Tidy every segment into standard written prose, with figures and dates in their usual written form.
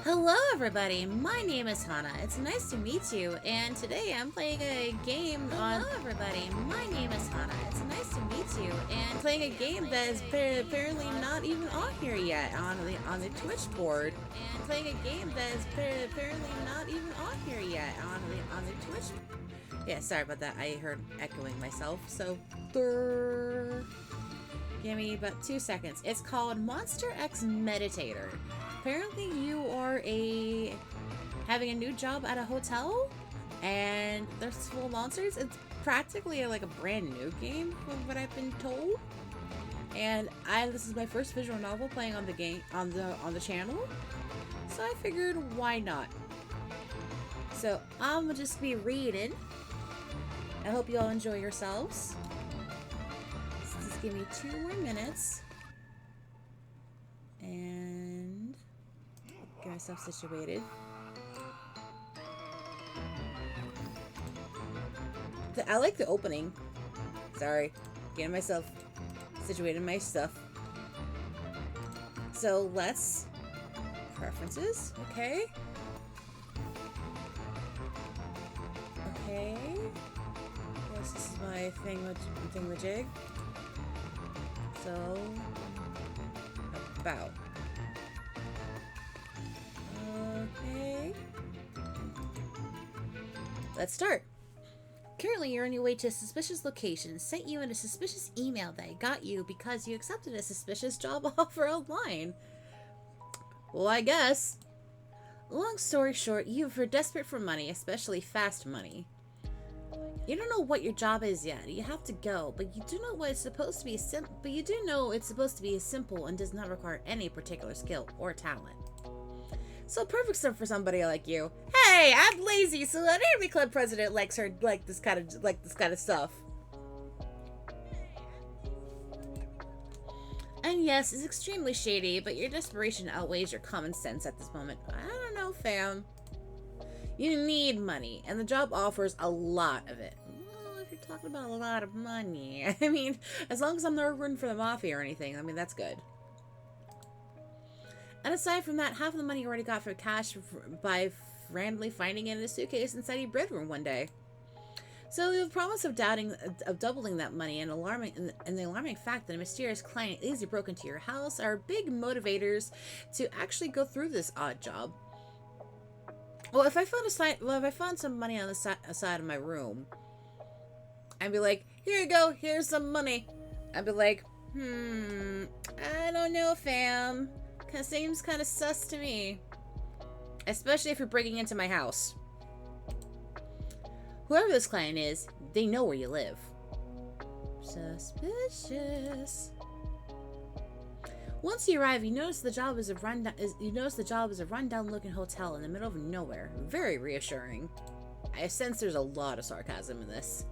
Hello everybody, my name is Hannah. It's nice to meet you, and today I'm playing a game on... Hello everybody, my name is Hannah. It's nice to meet you, and playing a game that is apparently not even on here yet on the Twitch board. And playing a game that is apparently not even on here yet on the Twitch. Yeah, sorry about that. I heard echoing myself. So, give me about 2 seconds. It's called Monster X Meditator. Apparently you are having a new job at a hotel and there's full of monsters. It's practically like a brand new game from what I've been told. And this is my first visual novel playing on the game on the channel. So I figured why not? So I'm gonna just be reading. I hope you all enjoy yourselves. So just give me 2 more minutes. And get myself situated. I like the opening. Sorry. Getting myself situated in my stuff. So let's... Preferences. Okay. Okay. Yes, this is my thingamajig. So... About. Okay. Let's start. Currently, you're on your way to a suspicious location. Sent you in a suspicious email that got you because you accepted a suspicious job offer online. Well, I guess. Long story short, you're desperate for money, especially fast money. You don't know what your job is yet. You have to go, but you do know what it's supposed to be. But you do know it's supposed to be simple and does not require any particular skill or talent. So perfect stuff for somebody like you. Hey, I'm lazy, so an anime club president likes this kind of stuff. And yes, it's extremely shady, but your desperation outweighs your common sense at this moment. I don't know, fam. You need money, and the job offers a lot of it. Well, if you're talking about a lot of money, I mean, as long as I'm not working for the mafia or anything, I mean, that's good. And aside from that, half of the money you already got for cash by randomly finding it in a suitcase inside your bedroom one day. So the promise of doubling that money and the alarming fact that a mysterious client easily broke into your house are big motivators to actually go through this odd job. Well, if I found some money on the side of my room, I'd be like, here you go, here's some money. I'd be like, I don't know, fam. Seems kind of sus to me. Especially if you're breaking into my house. Whoever this client is, they know where you live. Suspicious. Once you arrive, you notice the job is a rundown looking hotel in the middle of nowhere. Very reassuring. I sense there's a lot of sarcasm in this.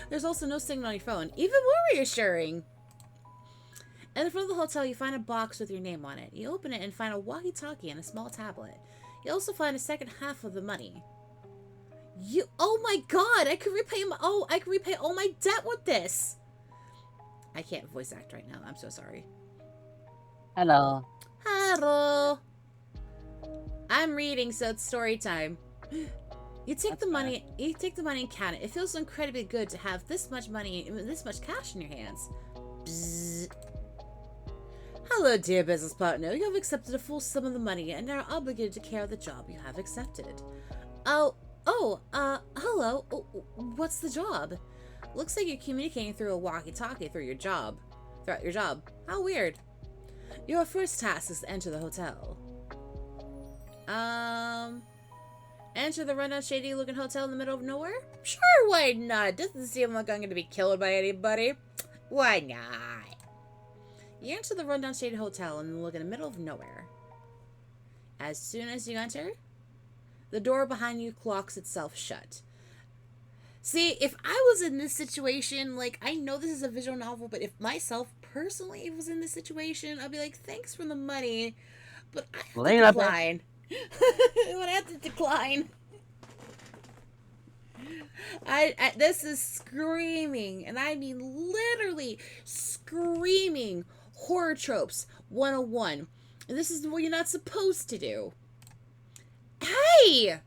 There's also no signal on your phone. Even more reassuring. In the front of the hotel, you find a box with your name on it. You open it and find a walkie-talkie and a small tablet. You also find a second half of the money. Oh my god! I could repay all my debt with this. I can't voice act right now. I'm so sorry. Hello. Hello. I'm reading, so it's story time. You take the money and count it. It feels incredibly good to have this much money, this much cash in your hands. Bzzz. Hello, dear business partner. You have accepted a full sum of the money and are obligated to carry out the job you have accepted. Hello. What's the job? Looks like you're communicating through a walkie-talkie throughout your job. How weird. Your first task is to enter the hotel. Enter the rundown, shady-looking hotel in the middle of nowhere? Sure, why not? Doesn't seem like I'm going to be killed by anybody. Why not? You enter the rundown, shady hotel and look in the middle of nowhere. As soon as you enter, the door behind you locks itself shut. See, if I was in this situation, like, I know this is a visual novel, but if myself personally was in this situation, I'd be like, thanks for the money, but I have to decline. I have to decline. This is screaming, and I mean literally screaming horror tropes 101. And this is what you're not supposed to do. Hey!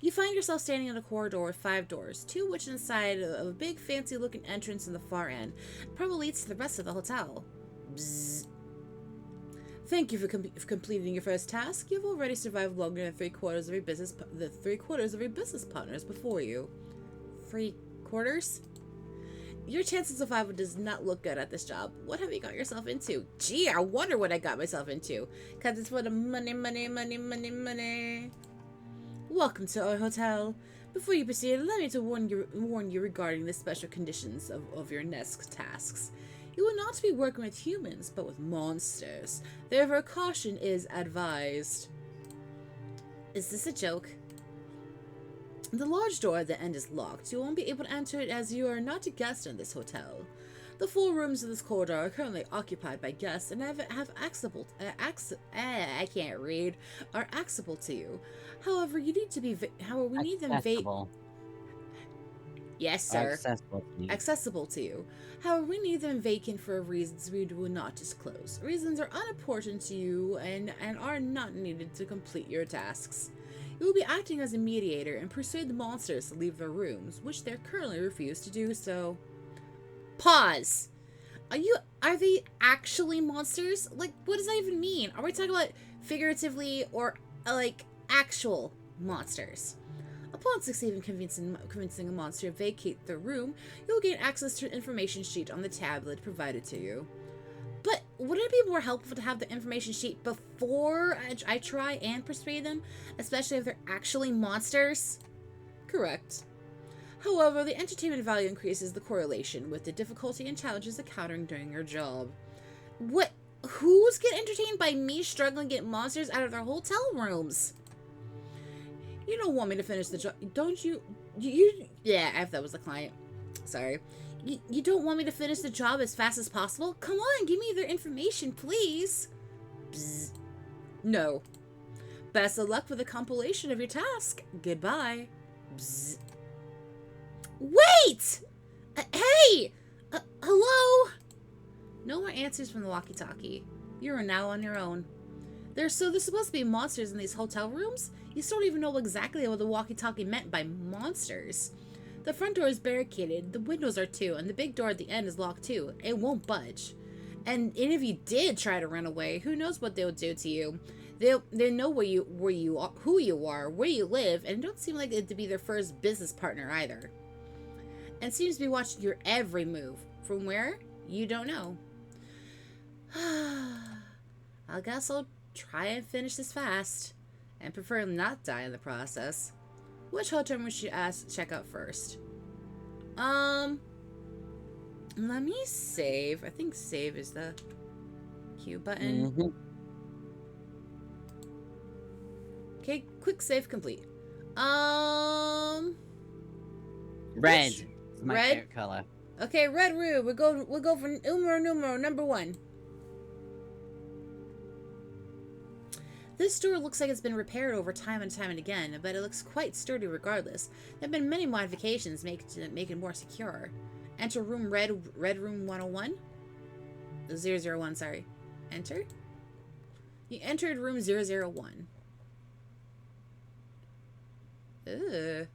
You find yourself standing in a corridor with 5 doors, 2 which inside of a big fancy-looking entrance in the far end. Probably leads to the rest of the hotel. Bzzz. Thank you for completing your first task. You've already survived longer than 3/4 of your business partners before you. 3/4? Your chance of survival does not look good at this job. What have you got yourself into? Gee, I wonder what I got myself into. Cause it's for the money, money, money, money, money. Welcome to our hotel. Before you proceed, allow me to warn you regarding the special conditions of your next tasks. You will not be working with humans, but with monsters. Therefore, caution is advised. Is this a joke? The large door at the end is locked. You won't be able to enter it as you are not a guest in this hotel. The 4 rooms in this corridor are currently occupied by guests and are accessible to you. However, you need to be. We need them Accessible. Yes, sir. Accessible to you. Accessible to you. However, we need them vacant for reasons we will not disclose. Reasons are unimportant to you and are not needed to complete your tasks. You will be acting as a mediator and persuade the monsters to leave their rooms, which they currently refuse to do so. Pause. Are they actually monsters? Like, what does that even mean? Are we talking about figuratively or, like, actual monsters? Upon succeeding convincing a monster to vacate the room, you'll gain access to an information sheet on the tablet provided to you. But wouldn't it be more helpful to have the information sheet before I try and persuade them, especially if they're actually monsters? Correct. However, the entertainment value increases the correlation with the difficulty and challenges encountering during your job. What? Who's getting entertained by me struggling to get monsters out of their hotel rooms? You don't want me to finish the job, don't you? Yeah, if that was the client. Sorry. You don't want me to finish the job as fast as possible? Come on, give me their information, please. Bzz. No. Best of luck with the compilation of your task. Goodbye. Bzz. Wait! Hey! Hello? No more answers from the walkie-talkie. You are now on your own. There's supposed to be monsters in these hotel rooms? You still don't even know exactly what the walkie-talkie meant by monsters. The front door is barricaded, the windows are too, and the big door at the end is locked too. It won't budge. And if you did try to run away, who knows what they'll do to you. They know where you are, who you are, where you live, and it don't seem like it to be their first business partner either. And seems to be watching your every move. From where? You don't know. I guess I'll try and finish this fast. And prefer not die in the process. Which hotel room should you check out first? Let me save. I think save is the Q button. Mm-hmm. Okay, quick save complete. Red is my red? favorite color. Okay, red room. We'll go for numero number 1. This door looks like it's been repaired over time and time and again, but it looks quite sturdy regardless. There have been many modifications to make it more secure. Enter room red room 101? 001, sorry. Enter? You entered room 001. Ugh.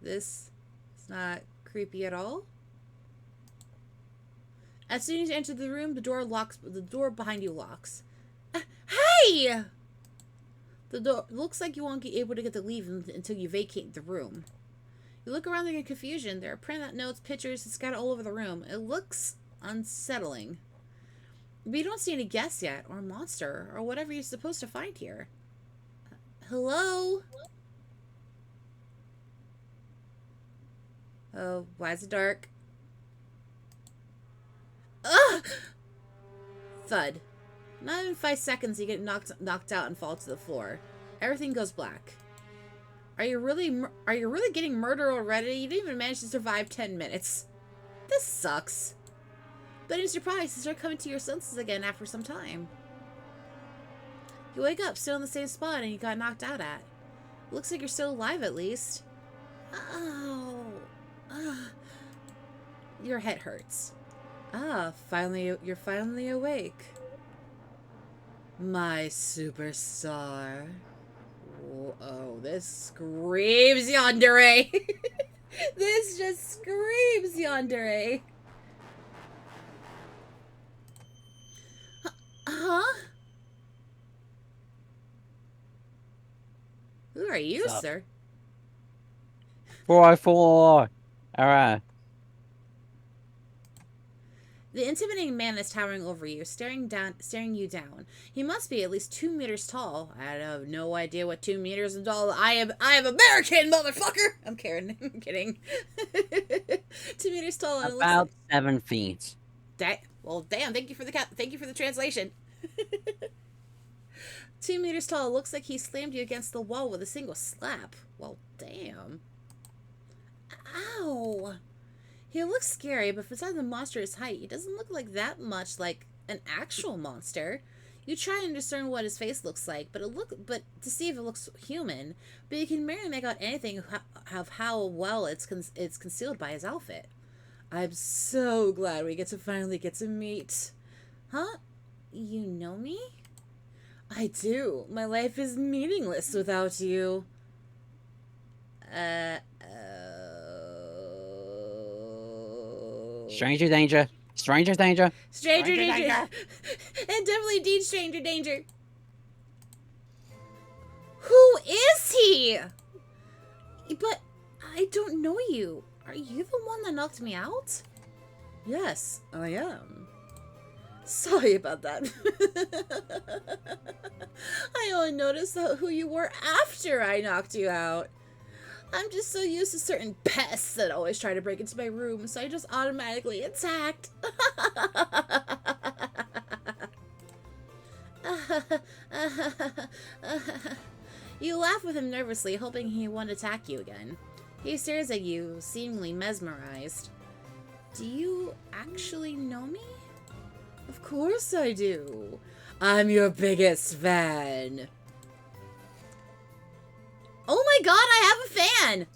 This is not creepy at all. As soon as you enter the room, the door behind you locks. Hey! The door looks like you won't be able to get to leave until you vacate the room. You look around in confusion. There are printout notes, pictures scattered all over the room. It looks unsettling. But you don't see any guests yet, or monster, or whatever you're supposed to find here. Hello? Oh, why is it dark? Ugh! Thud. Not even 5 seconds, you get knocked out and fall to the floor. Everything goes black. Are you really getting murdered already? You didn't even manage to survive 10 minutes. This sucks. But in surprise, you start coming to your senses again after some time. You wake up, still in the same spot, and you got knocked out at. Looks like you're still alive at least. Oh. Your head hurts. Ah, you're finally awake. My superstar. Oh, this screams yandere. This just screams yandere. Huh? Who are you, What's up? sir? 404. Alright. The intimidating man is towering over you, staring you down. He must be at least 2 meters tall. I have no idea what 2 meters is tall. I am American, motherfucker. I'm kidding. I'm kidding. 2 meters tall. And About 7 feet. Well, damn. Thank you for the translation. 2 meters tall. It looks like he slammed you against the wall with a single slap. Well, damn. Ow. He looks scary, but besides the monstrous height, he doesn't look like that much like an actual monster. You try and discern what his face looks like, but to see if it looks human, but you can barely make out anything of how well it's concealed by his outfit. I'm so glad we finally get to meet. Huh? You know me? I do. My life is meaningless without you. Stranger danger. Stranger danger. Stranger danger. And definitely indeed stranger danger. Who is he? But I don't know you. Are you the one that knocked me out? Yes, I am. Sorry about that. I only noticed who you were after I knocked you out. I'm just so used to certain pests that always try to break into my room, so I just automatically attacked. You laugh with him nervously, hoping he won't attack you again. He stares at you, seemingly mesmerized. Do you actually know me? Of course I do. I'm your biggest fan. Oh my god, I have a fan!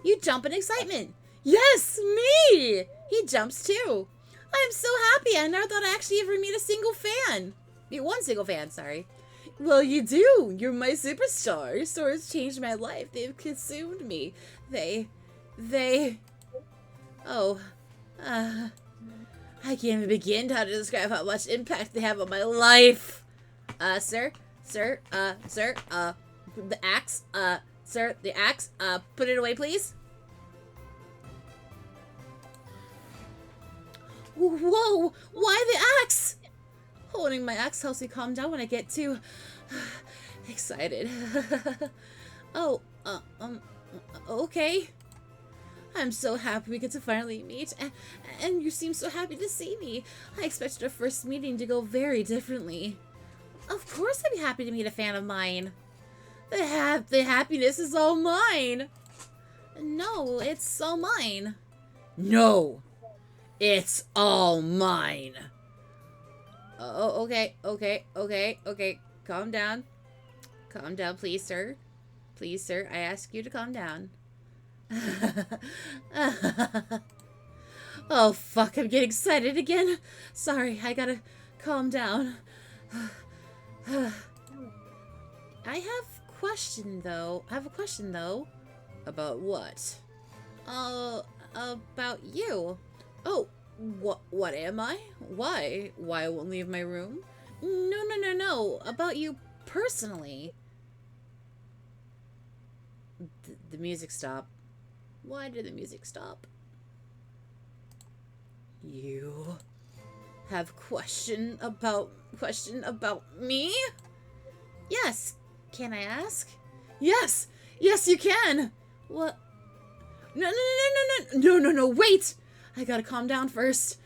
You jump in excitement. Yes, me! He jumps too. I'm so happy. I never thought I'd actually ever meet a single fan. Meet one single fan, sorry. Well, you do. You're my superstar. Your stories changed my life. They've consumed me. Oh. I can't even begin to describe how much impact they have on my life. Sir, the axe, sir, the axe, put it away, please. Whoa, why the axe? Holding my axe helps me calm down when I get too excited. Oh, okay. I'm so happy we get to finally meet, and you seem so happy to see me. I expected our first meeting to go very differently. Of course I'd be happy to meet a fan of mine. The happiness is all mine. No, it's all mine. No, it's all mine. Oh, okay. Calm down. Calm down, please, sir. Please, sir, I ask you to calm down. Oh, fuck, I'm getting excited again. Sorry, I gotta calm down. I have a question, though. About what? About you. Oh, what am I? Why? Why I won't leave my room? No. About you personally. The music stopped. Why did the music stop? You have question about me? Yes. Can I ask? Yes, you can. What? No, wait. I gotta calm down first.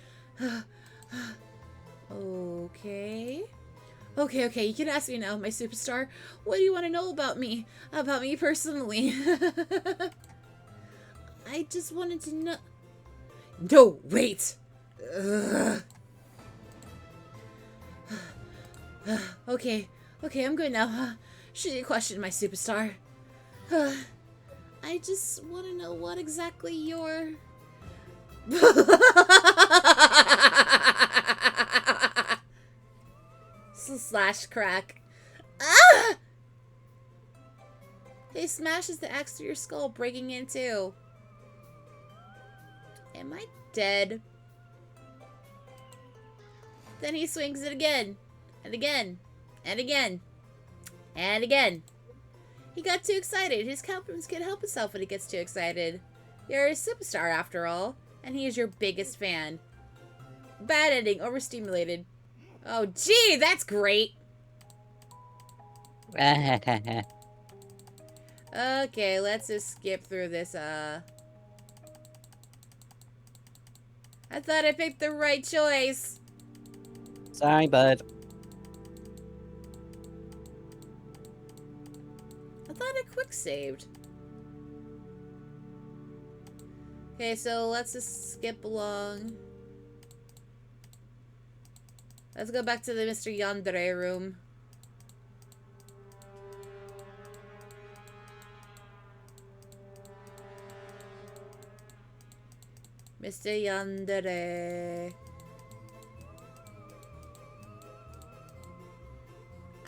Okay, you can ask me now, my superstar. What do you want to know about me? About me personally? I just wanted to know. No, wait. Okay, I'm good now. Should you question my superstar? I just want to know what exactly you're... slash crack. Ah! He smashes the axe through your skull, breaking it in two. Am I dead? Then he swings it again. And again. And again. And again. He got too excited. His confidence can't help himself when he gets too excited. You're a superstar after all. And he is your biggest fan. Bad ending. Overstimulated. Oh, gee, that's great. Okay, let's just skip through this, I thought I picked the right choice. Sorry, bud. I thought I quick saved. Okay, so let's just skip along. Let's go back to the Mr. Yandere room. Mr. Yandere.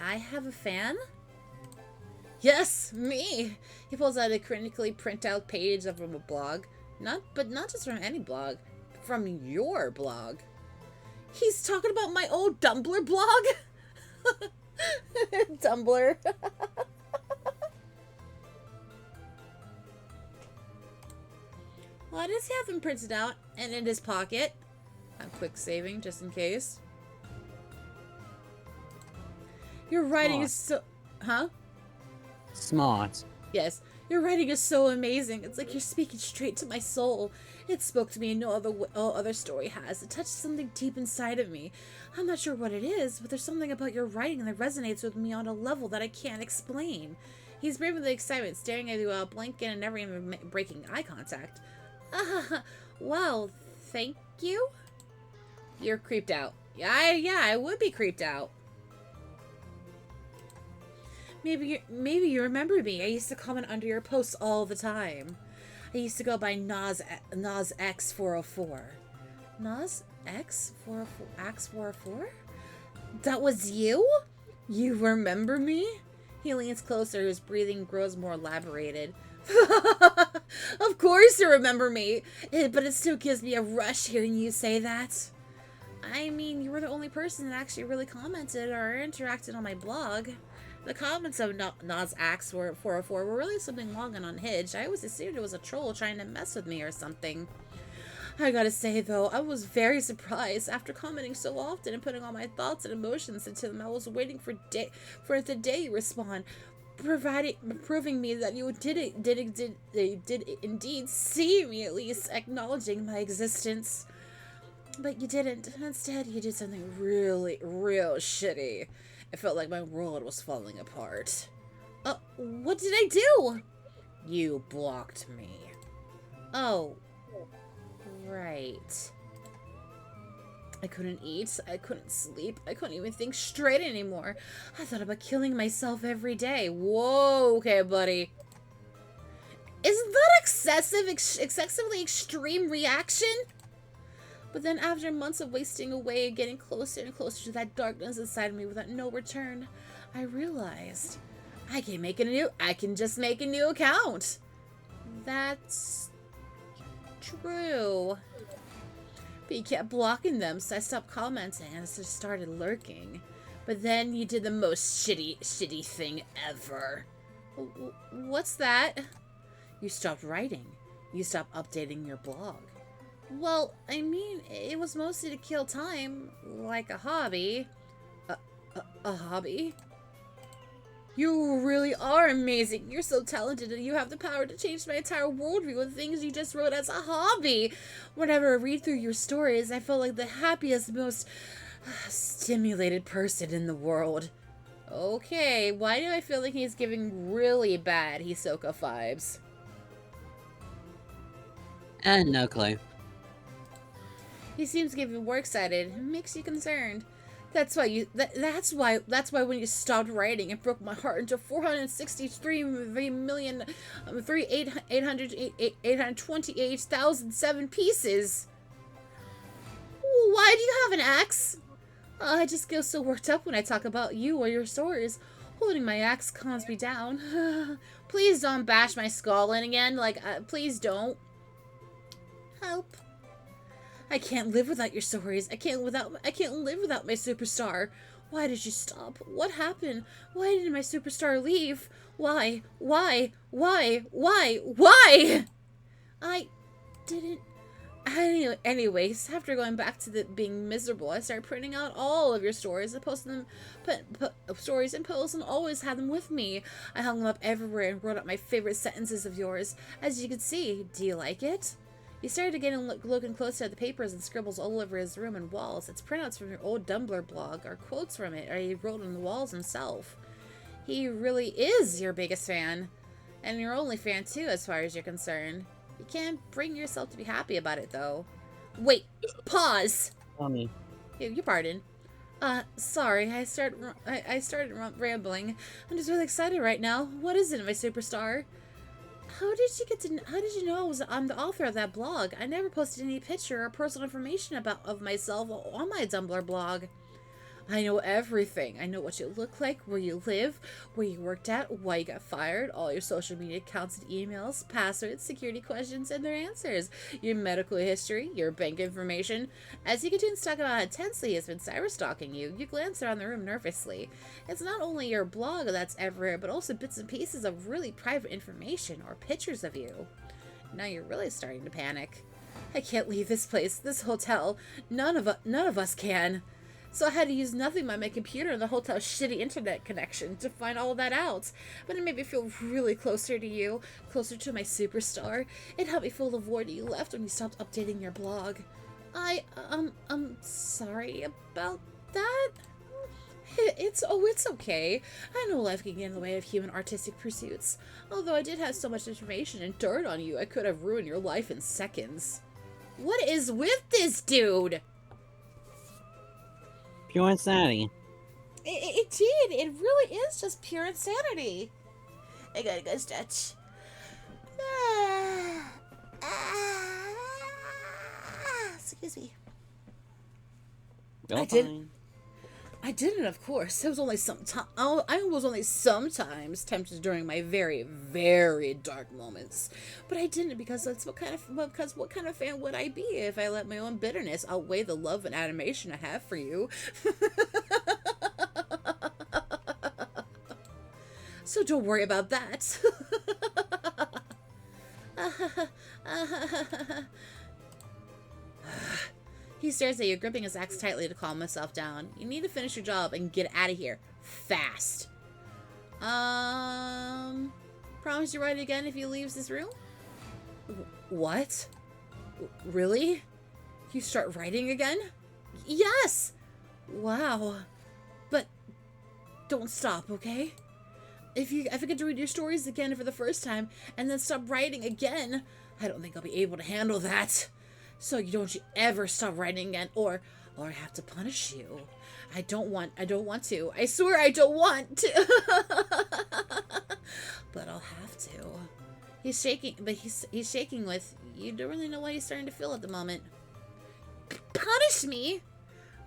I have a fan? Yes, me! He pulls out a critically printout page from a blog. But not just from any blog. From your blog. He's talking about my old Tumblr blog? Tumblr. Why does he have them printed out and in his pocket? I'm quick saving just in case. Your writing is so... Huh? Smart. Yes. Your writing is so amazing. It's like you're speaking straight to my soul. It spoke to me in no other story has. It touched something deep inside of me. I'm not sure what it is, but there's something about your writing that resonates with me on a level that I can't explain. He's brave with the excitement, staring at you while blinking and never even breaking eye contact. Well, thank you? You're creeped out. Yeah, I would be creeped out. Maybe you remember me. I used to comment under your posts all the time. I used to go by Nas X404. Nas X404? X404? That was you? You remember me? He leans closer, his breathing grows more elaborated. Of course you remember me, but it still gives me a rush hearing you say that. I mean, you were the only person that actually really commented or interacted on my blog. The comments of Nas Axe 404 were really something long and unhinged. I always assumed it was a troll trying to mess with me or something. I gotta say, though, I was very surprised. After commenting so often and putting all my thoughts and emotions into them, I was waiting for the day you respond, proving me that you did indeed see me, at least acknowledging my existence. But you didn't. Instead, you did something real shitty. It felt like my world was falling apart. What did I do? You blocked me. Oh. Right. I couldn't eat. I couldn't sleep. I couldn't even think straight anymore. I thought about killing myself every day. Whoa, okay, buddy. Isn't that excessively extreme reaction? But then after months of wasting away, getting closer and closer to that darkness inside of me without no return, I realized I can just make a new account. That's true. But you kept blocking them, so I stopped commenting and just started lurking. But then you did the most shitty thing ever. What's that? You stopped writing. You stopped updating your blog. Well, I mean, it was mostly to kill time, like a hobby. A hobby? You really are amazing. You're so talented and you have the power to change my entire worldview with things you just wrote as a hobby. Whenever I read through your stories, I feel like the happiest, most stimulated person in the world. Okay, why do I feel like he's giving really bad Hisoka vibes? And no clue. He seems to get even more excited. It makes you concerned. That's why when you stopped writing, it broke my heart into 463,828,007 pieces. Why do you have an axe? I just get so worked up when I talk about you or your stories. Holding my axe calms me down. Please don't bash my skull in again. Like, please don't. Help. I can't live without your stories. I can't live without my superstar. Why did you stop? What happened? Why did my superstar leave? Why? Why? Why? Why? Why? I didn't. Anyways, after going back to being miserable, I started printing out all of your stories and posting them, stories and posts, and always had them with me. I hung them up everywhere and wrote out my favorite sentences of yours. As you can see, do you like it? He started again and looking closer at the papers and scribbles all over his room and walls. It's printouts from your old Tumblr blog, or quotes from it, or he wrote on the walls himself. He really is your biggest fan. And your only fan, too, as far as you're concerned. You can't bring yourself to be happy about it, though. Wait, pause! Mommy. Your pardon. Sorry, I started rambling. I'm just really excited right now. What is it, my superstar? How did you know I'm the author of that blog? I never posted any picture or personal information of myself on my Tumblr blog. I know everything. I know what you look like, where you live, where you worked at, why you got fired, all your social media accounts and emails, passwords, security questions, and their answers, your medical history, your bank information. As you continue to talk about how intensely he has been cyberstalking you, you glance around the room nervously. It's not only your blog that's everywhere, but also bits and pieces of really private information or pictures of you. Now you're really starting to panic. I can't leave this place, this hotel. None of us can. So I had to use nothing but my computer and the hotel's shitty internet connection to find all of that out. But it made me feel really closer to you, closer to my superstar. It helped me fill the void you left when you stopped updating your blog. I'm sorry about that. It's okay. I know life can get in the way of human artistic pursuits. Although I did have so much information and dirt on you, I could have ruined your life in seconds. What is with this dude? Pure insanity. It did. It really is just pure insanity. I gotta go stretch. Excuse me. I didn't, of course. It was only I was only sometimes tempted during my very, very dark moments. But I didn't because what kind of fan would I be if I let my own bitterness outweigh the love and admiration I have for you? So don't worry about that. He stares at you, gripping his axe tightly to calm himself down. You need to finish your job and get out of here. Fast. Promise you write it again if he leaves this room? What? Really? You start writing again? Yes! Wow. But don't stop, okay? If I get to read your stories again for the first time and then stop writing again, I don't think I'll be able to handle that. So don't you ever stop writing again, or I have to punish you. I don't want to. I swear I don't want to. But I'll have to. He's shaking, but he's shaking with, you don't really know what he's starting to feel at the moment. Punish me?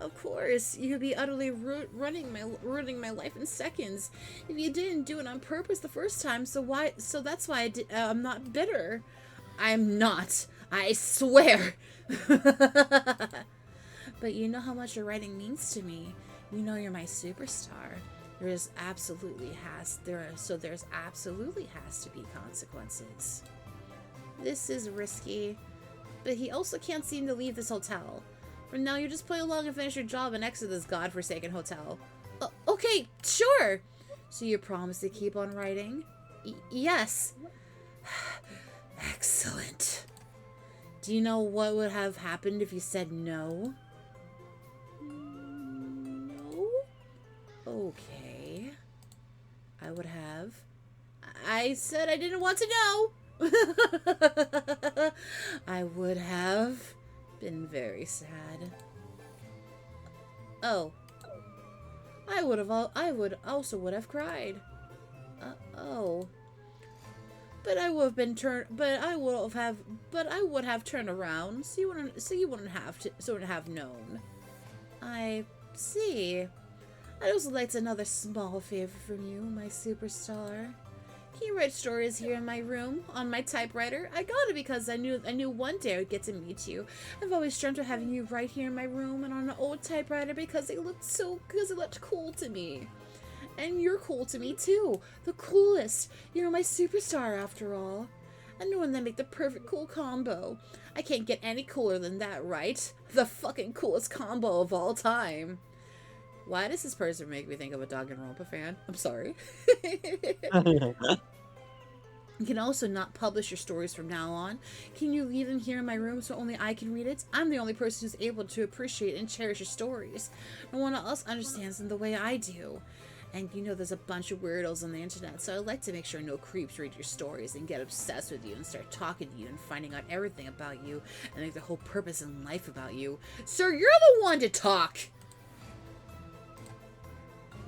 Of course, you'd be utterly ruining my life in seconds. If you didn't do it on purpose the first time, so that's why I'm not bitter. I'm not. I swear. But you know how much your writing means to me. You know you're my superstar. There's absolutely has to be consequences. This is risky, but he also can't seem to leave this hotel. For now, you just play along and finish your job and exit this godforsaken hotel. Okay, sure. So you promise to keep on writing? Yes. Excellent. Do you know what would have happened if you said no? No? Okay. I said I didn't want to know. I would have been very sad. Oh. I would have cried. Oh. But I would have turned around, so you wouldn't have known. see. I'd also like another small favor from you, my superstar. Can you write stories here in my room on my typewriter? I got it because I knew one day I would get to meet you. I've always dreamt of having you right here in my room and on an old typewriter because it looked cool to me. And you're cool to me too. The coolest. You're my superstar after all. And knowing that make the perfect cool combo. I can't get any cooler than that, right? The fucking coolest combo of all time. Why does this person make me think of a Danganronpa fan? I'm sorry. You can also not publish your stories from now on. Can you leave them here in my room so only I can read it? I'm the only person who's able to appreciate and cherish your stories. No one else understands them the way I do. And you know there's a bunch of weirdos on the internet, so I'd like to make sure no creeps read your stories and get obsessed with you and start talking to you and finding out everything about you and make the whole purpose in life about you. Sir, you're the one to talk!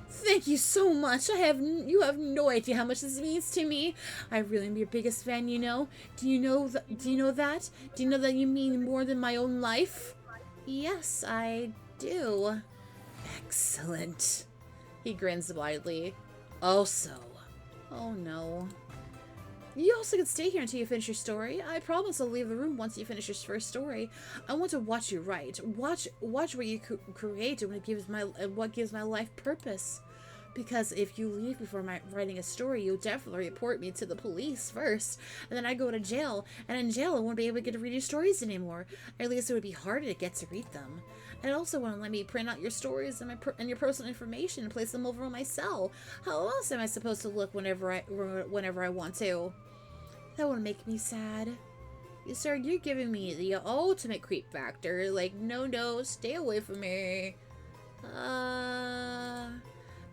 Thank you so much. You have no idea how much this means to me. I really am your biggest fan, you know. Do you know that? Do you know that you mean more than my own life? Yes, I do. Excellent. He grins widely. Also. Oh no. You also can stay here until you finish your story. I promise I'll leave the room once you finish your first story. I want to watch you write. Watch what you create and what gives my life purpose. Because if you leave before writing a story, you'll definitely report me to the police first, and then I go to jail, and in jail I won't be able to get to read your stories anymore. Or at least it would be harder to get to read them. And I also want to let me print out your stories and your personal information and place them over on my cell. How else am I supposed to look whenever I want to? That would make me sad. Sir, you're giving me the ultimate creep factor. Like, no, stay away from me.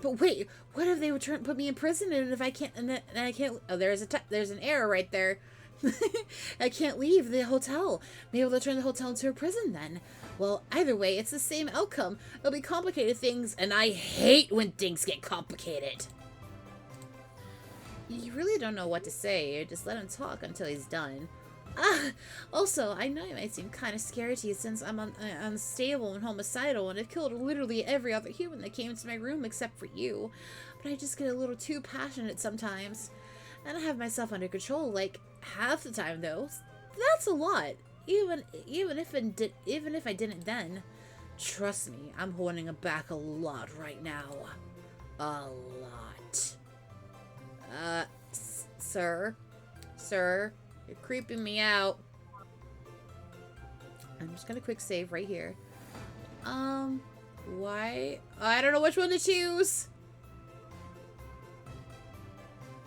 But wait, what if they would put me in prison and if I can't, and I can't, oh, there's an error right there. I can't leave the hotel. Maybe they'll turn the hotel into a prison then. Well, either way, it's the same outcome. It'll be complicated things, and I hate when things get complicated. You really don't know what to say. Just let him talk until he's done. Also, I know it might seem kind of scary to you since I'm unstable and homicidal and I've killed literally every other human that came into my room except for you. But I just get a little too passionate sometimes. And I have myself under control, like, half the time, though. That's a lot. Even if I didn't then. Trust me, I'm holding it back a lot right now. A lot. Sir? Sir? You're creeping me out. I'm just gonna quick save right here. Why? I don't know which one to choose.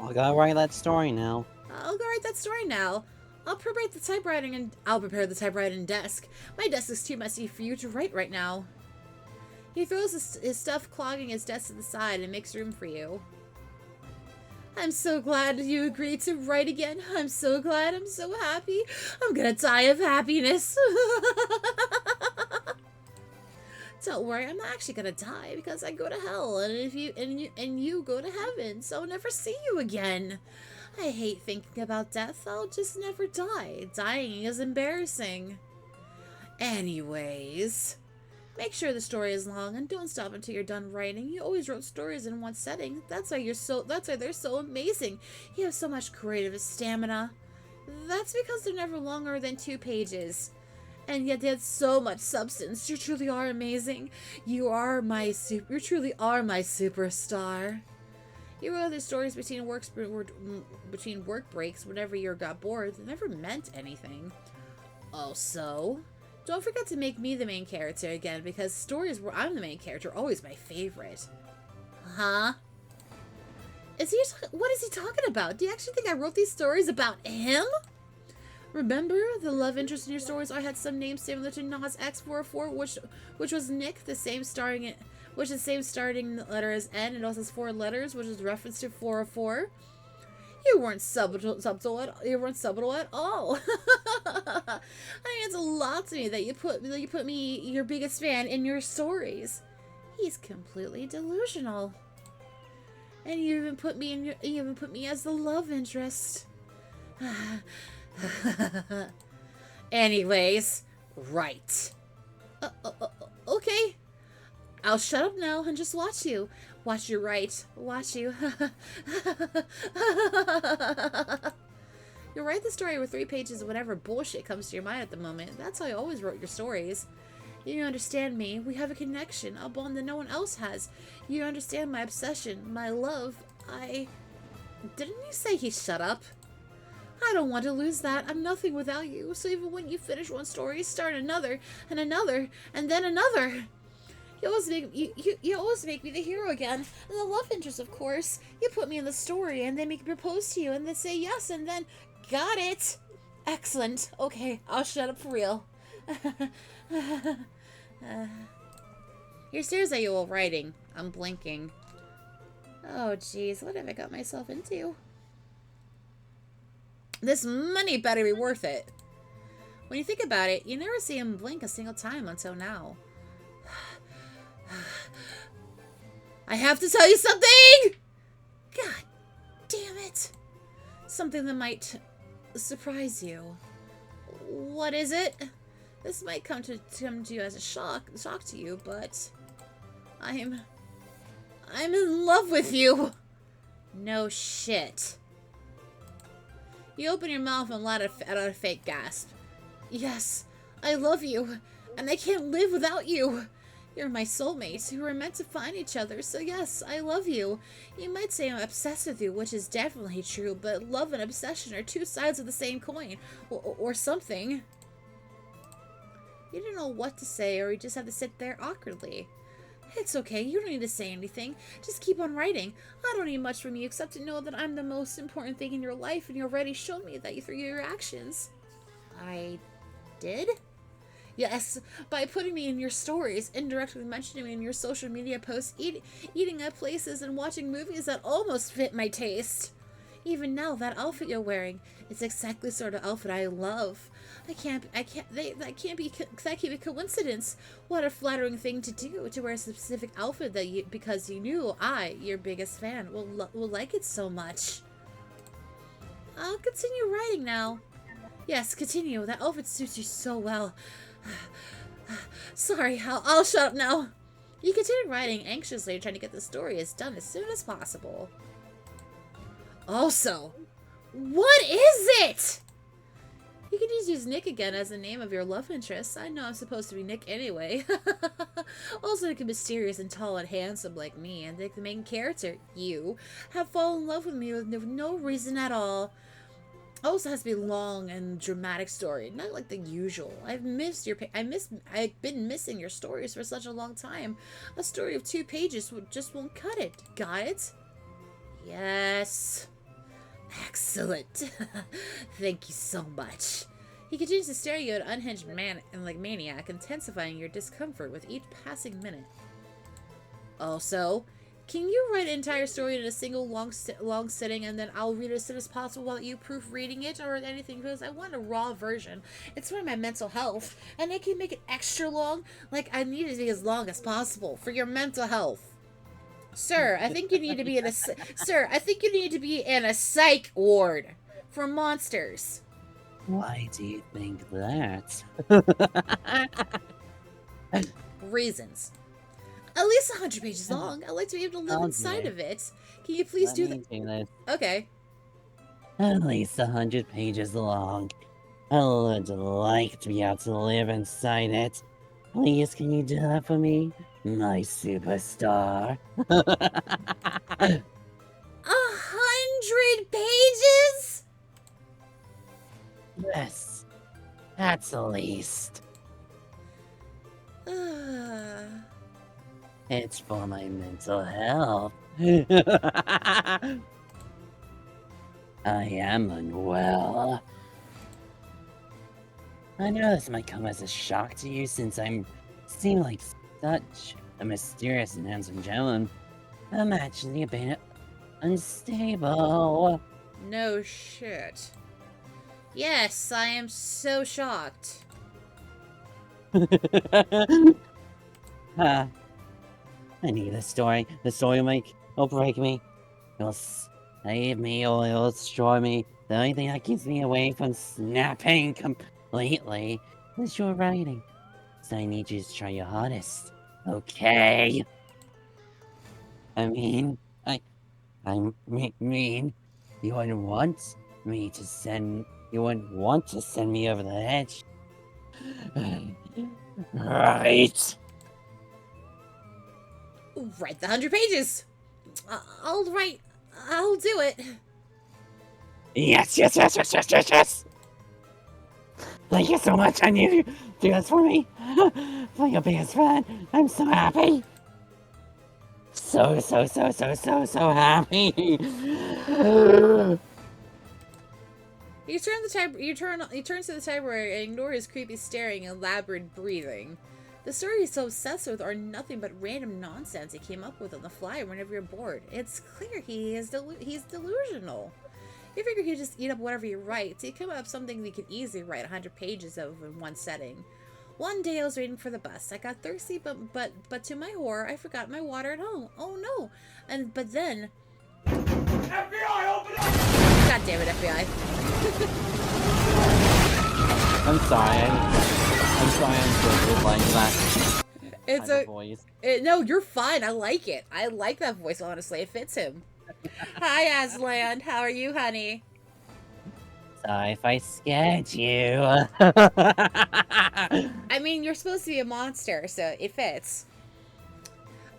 I'll go write that story now. I'll go write that story now. I'll prepare the typewriting desk. My desk is too messy for you to write right now. He throws his stuff clogging his desk to the side and makes room for you. I'm so glad you agreed to write again. I'm so glad. I'm so happy. I'm gonna die of happiness. Don't worry, I'm not actually gonna die because I go to hell, and you go to heaven, so I'll never see you again. I hate thinking about death. I'll just never die. Dying is embarrassing. Anyways, make sure the story is long and don't stop until you're done writing. You always wrote stories in one setting. That's why they're so amazing. You have so much creative stamina. That's because they're never longer than 2 pages. And yet they had so much substance. You truly are amazing. You truly are my superstar. You wrote other stories between work breaks whenever you got bored. They never meant anything. Also, don't forget to make me the main character again, because stories where I'm the main character are always my favorite. Huh? What is he talking about? Do you actually think I wrote these stories about him? Remember the love interest in your stories? I had some name similar to Nas X404, which was Nick, the same starting letter as N, and also has 4 letters, which is reference to 404. You weren't subtle at all. I mean, it's a lot to me that you put me, your biggest fan, in your stories. He's completely delusional. And you even put me as the love interest. Anyways, right. Okay. I'll shut up now and just watch you. Watch you write. Watch you. You'll write the story with 3 pages of whatever bullshit comes to your mind at the moment. That's how I always wrote your stories. You understand me. We have a connection, a bond that no one else has. You understand my obsession, my love. Didn't you say he shut up? I don't want to lose that. I'm nothing without you. So even when you finish one story, start another, and another, and then another. You always make me the hero again. And the love interest, of course. You put me in the story, and they make me propose to you, and they say yes, and then... Got it! Excellent. Okay, I'll shut up for real. You're serious, are you while writing? I'm blinking. Oh, jeez. What have I got myself into? This money better be worth it. When you think about it, you never see him blink a single time until now. I have to tell you something! God damn it. Something that might surprise you. What is it? This might come to you as a shock to you, but I'm in love with you. No shit. You open your mouth and let out a fake gasp. Yes, I love you, and I can't live without you. You're my soulmates who were meant to find each other, so yes, I love you. You might say I'm obsessed with you, which is definitely true, but love and obsession are 2 sides of the same coin, or something. You don't know what to say, or you just have to sit there awkwardly. It's okay, you don't need to say anything. Just keep on writing. I don't need much from you except to know that I'm the most important thing in your life, and you already showed me that through your actions. I did? Yes, by putting me in your stories, indirectly mentioning me in your social media posts, eating at places and watching movies that almost fit my taste. Even now, that outfit you're wearing, it's exactly the sort of outfit I love. That can't be a coincidence. What a flattering thing to do, to wear a specific outfit because you knew I, your biggest fan, will like it so much. I'll continue writing now. Yes, continue. That outfit suits you so well. Sorry, I'll shut up now. You continue writing anxiously, trying to get the story done as soon as possible. Also, what is it? You can just use Nick again as the name of your love interest. I know I'm supposed to be Nick anyway. Also, Nick is mysterious and tall and handsome like me, and Nick, the main character, you, have fallen in love with me with no reason at all. Also has to be a long and dramatic story, not like the usual. I've been missing your stories for such a long time. A story of 2 pages just won't cut it. Got it? Yes. Excellent. Thank you so much. He continues to stare at you, an unhinged man and like maniac, intensifying your discomfort with each passing minute. Also, can you write an entire story in a single long sitting, and then I'll read it as soon as possible while you proofreading it or anything? Because I want a raw version. It's for my mental health, and I can make it extra long. Like, I need it to be as long as possible for your mental health. Sir, I think you need to be in a psych ward for monsters. Why do you think that? Reasons. At least 100 pages long. I'd like to be able to live inside of it. Can you please do that? Okay. At least 100 pages long. I would like to be able to live inside it. Please, can you do that for me, my superstar? 100 pages? Yes, at least. It's for my mental health. I am unwell. I know this might come as a shock to you since I seem like such a mysterious and handsome gentleman. Imagine you being unstable. No shit. Yes, I am so shocked. I need a story. The story will break me. It'll save me or it'll destroy me. The only thing that keeps me away from snapping completely is your writing. So I need you to try your hardest. Okay. I mean, I mean, you wouldn't want me to send, you wouldn't want to send me over the edge. Right. Write the 100 pages. I'll write. I'll do it. Yes, yes, yes, yes, yes, yes, yes. Thank you so much. I knew you do this for me. For your biggest fan. I'm so happy. So happy. He turns to the typewriter and ignores his creepy staring and elaborate breathing. The stories he's so obsessed with are nothing but random nonsense he came up with on the fly whenever you're bored. It's clear he's delusional. You figure he'd just eat up whatever he writes. He'd come up with something he could easily write 100 pages of in one setting. One day I was waiting for the bus. I got thirsty, but to my horror, I forgot my water at home. Oh no! But then, FBI, open up! God damn it, FBI! I'm sorry. I'm sorry. I'm so like that. It's kind a of voice. no. You're fine. I like it. I like that voice. Honestly, it fits him. Hi, Aslan. How are you, honey? Sorry if I scared you. I mean, you're supposed to be a monster, so it fits.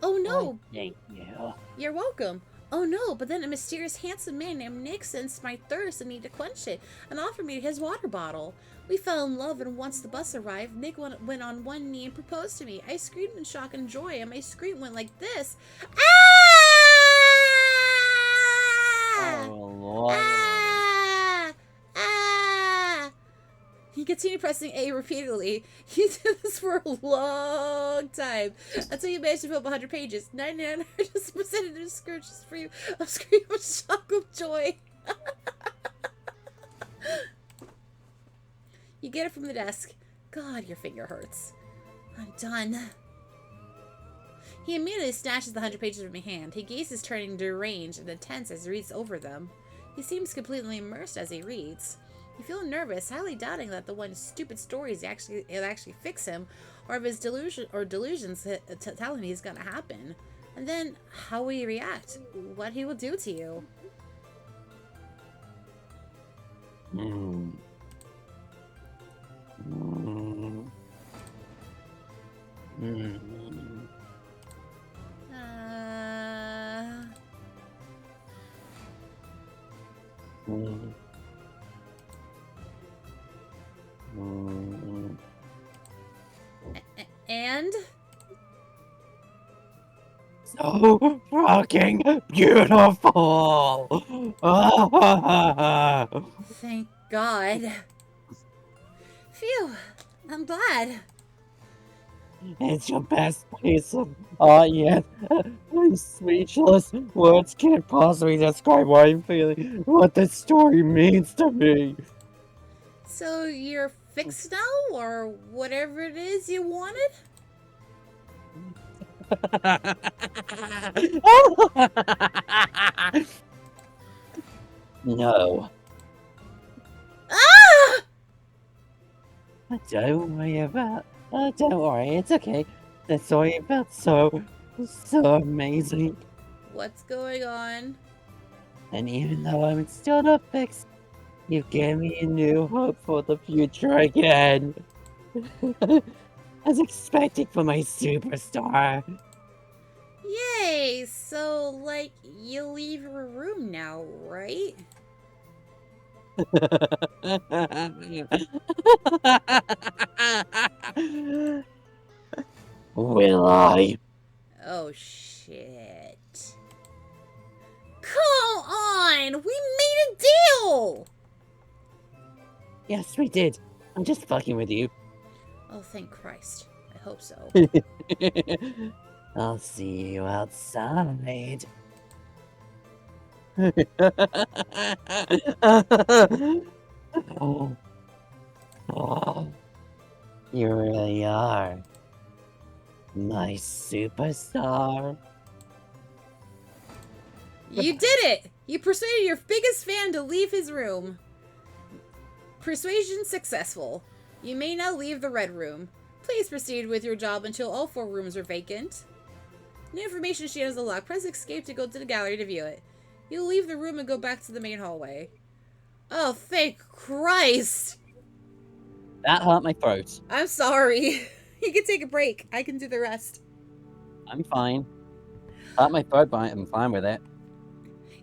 Oh no! Thank you. You're welcome. Oh no, but then a mysterious handsome man named Nick sensed my thirst and needed to quench it, and offered me his water bottle. We fell in love, and once the bus arrived, Nick went on one knee and proposed to me. I screamed in shock and joy, and my scream went like this. Ah! Oh, Lord. Ah! Ah! He continued pressing A repeatedly. He did this for a long time, until he managed to fill up 100 pages. 99 just presented his skirt just for you. A scream of shock of joy. You get it from the desk. God, your finger hurts. I'm done. He immediately snatches the 100 pages from my hand. He gazes, turning deranged and intense as he reads over them. He seems completely immersed as he reads. You feel nervous, highly doubting that the one stupid stories it'll actually fix him, or if his delusions tell him he's gonna happen. And then, how will he react? What he will do to you? Mm. Mm. Mm. Mm. Mm. And? So fucking beautiful! Thank God. Phew, I'm glad. It's your best piece of art yet. I'm speechless. Words can't possibly describe what I'm feeling, what this story means to me. So you're fixed now, or whatever it is you wanted? No. Ah! Don't worry about. Don't worry, it's okay. The story felt so amazing. What's going on? And even though I'm still not fixed, you gave me a new hope for the future again. I was expecting for my superstar. Yay! So, like, you leave your room now, right? Will I? Oh, shit. Come on! We made a deal! Yes, we did. I'm just fucking with you. Oh, thank Christ. I hope so. I'll see you outside. Oh, oh, you really are my superstar. You did it! You persuaded your biggest fan to leave his room. Persuasion successful. You may now leave the red room. Please proceed with your job until all 4 rooms are vacant. New information sheet has a lock. Press escape to go to the gallery to view it. You'll leave the room and go back to the main hallway. Oh, thank Christ! That hurt my throat. I'm sorry. You can take a break. I can do the rest. I'm fine. Hurt my throat, but I'm fine with it.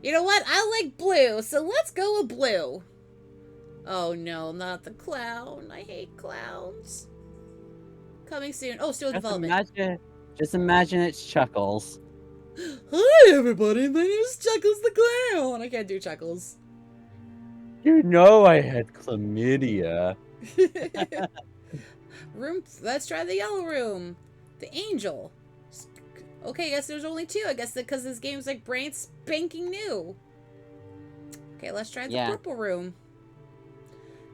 You know what? I like blue, so let's go with blue. Oh no, not the clown. I hate clowns. Coming soon. Oh, still development. Just imagine it's Chuckles. Hi everybody, my name is Chuckles the Clown. I can't do Chuckles. You know I had chlamydia. Room, let's try the yellow room. The angel. Okay, I guess there's only 2. I guess because this game's like brand spanking new. Okay, let's try the purple room.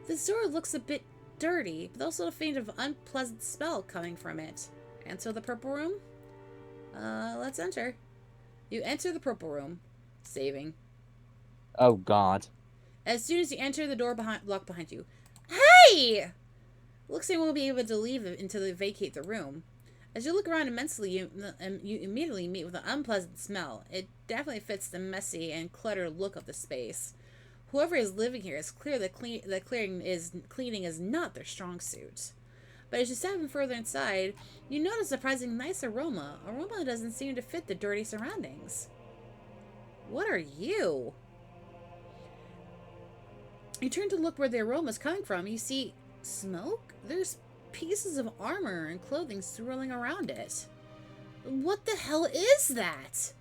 This door looks a bit dirty, but also a faint of unpleasant smell coming from it. Enter the purple room. Let's enter. You enter the purple room. Saving. Oh God. As soon as you enter, the door locked behind you. Hey! Looks like you won't be able to leave until they vacate the room. As you look around immensely, you immediately meet with an unpleasant smell. It definitely fits the messy and cluttered look of the space. Whoever is living here is clear that cleaning is not their strong suit. But as you step in further inside, you notice a surprisingly nice aroma. Aroma doesn't seem to fit the dirty surroundings. What are you? You turn to look where the aroma is coming from. You see smoke? There's pieces of armor and clothing swirling around it. What the hell is that?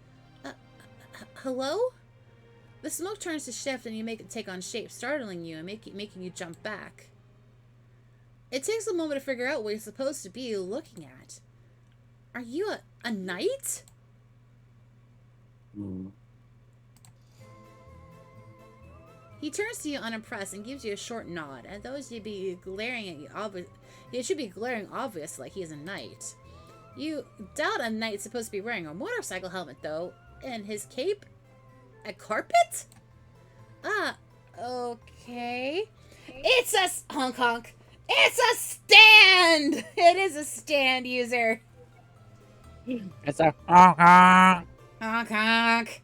Hello? The smoke turns to shift and you make it take on shape, startling you and making you jump back. It takes a moment to figure out what you're supposed to be looking at. Are you a knight? He turns to you unimpressed and gives you a short nod, and those should be glaring at you it should be glaring obvious like he is a knight. You doubt a knight's supposed to be wearing a motorcycle helmet though, and his cape? A carpet? Ah, okay. It's a honk honk. It's a stand! It is a stand, user. It's a honk honk. Honk honk.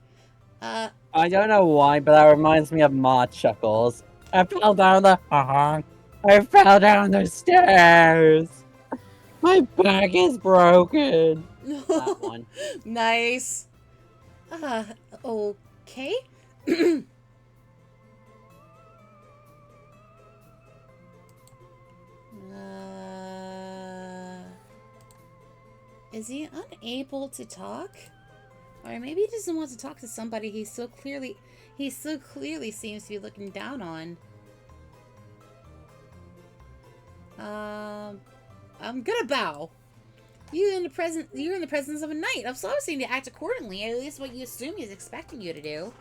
I don't know why, but that reminds me of Ma Chuckles. I fell down the honk. I fell down the stairs. My back is broken. That one. Nice. Okay. Is he unable to talk? Or maybe he doesn't want to talk to somebody he so clearly seems to be looking down on. I'm gonna bow. You're in the presence of a knight. I'm so obviously to act accordingly, at least what you assume he's expecting you to do.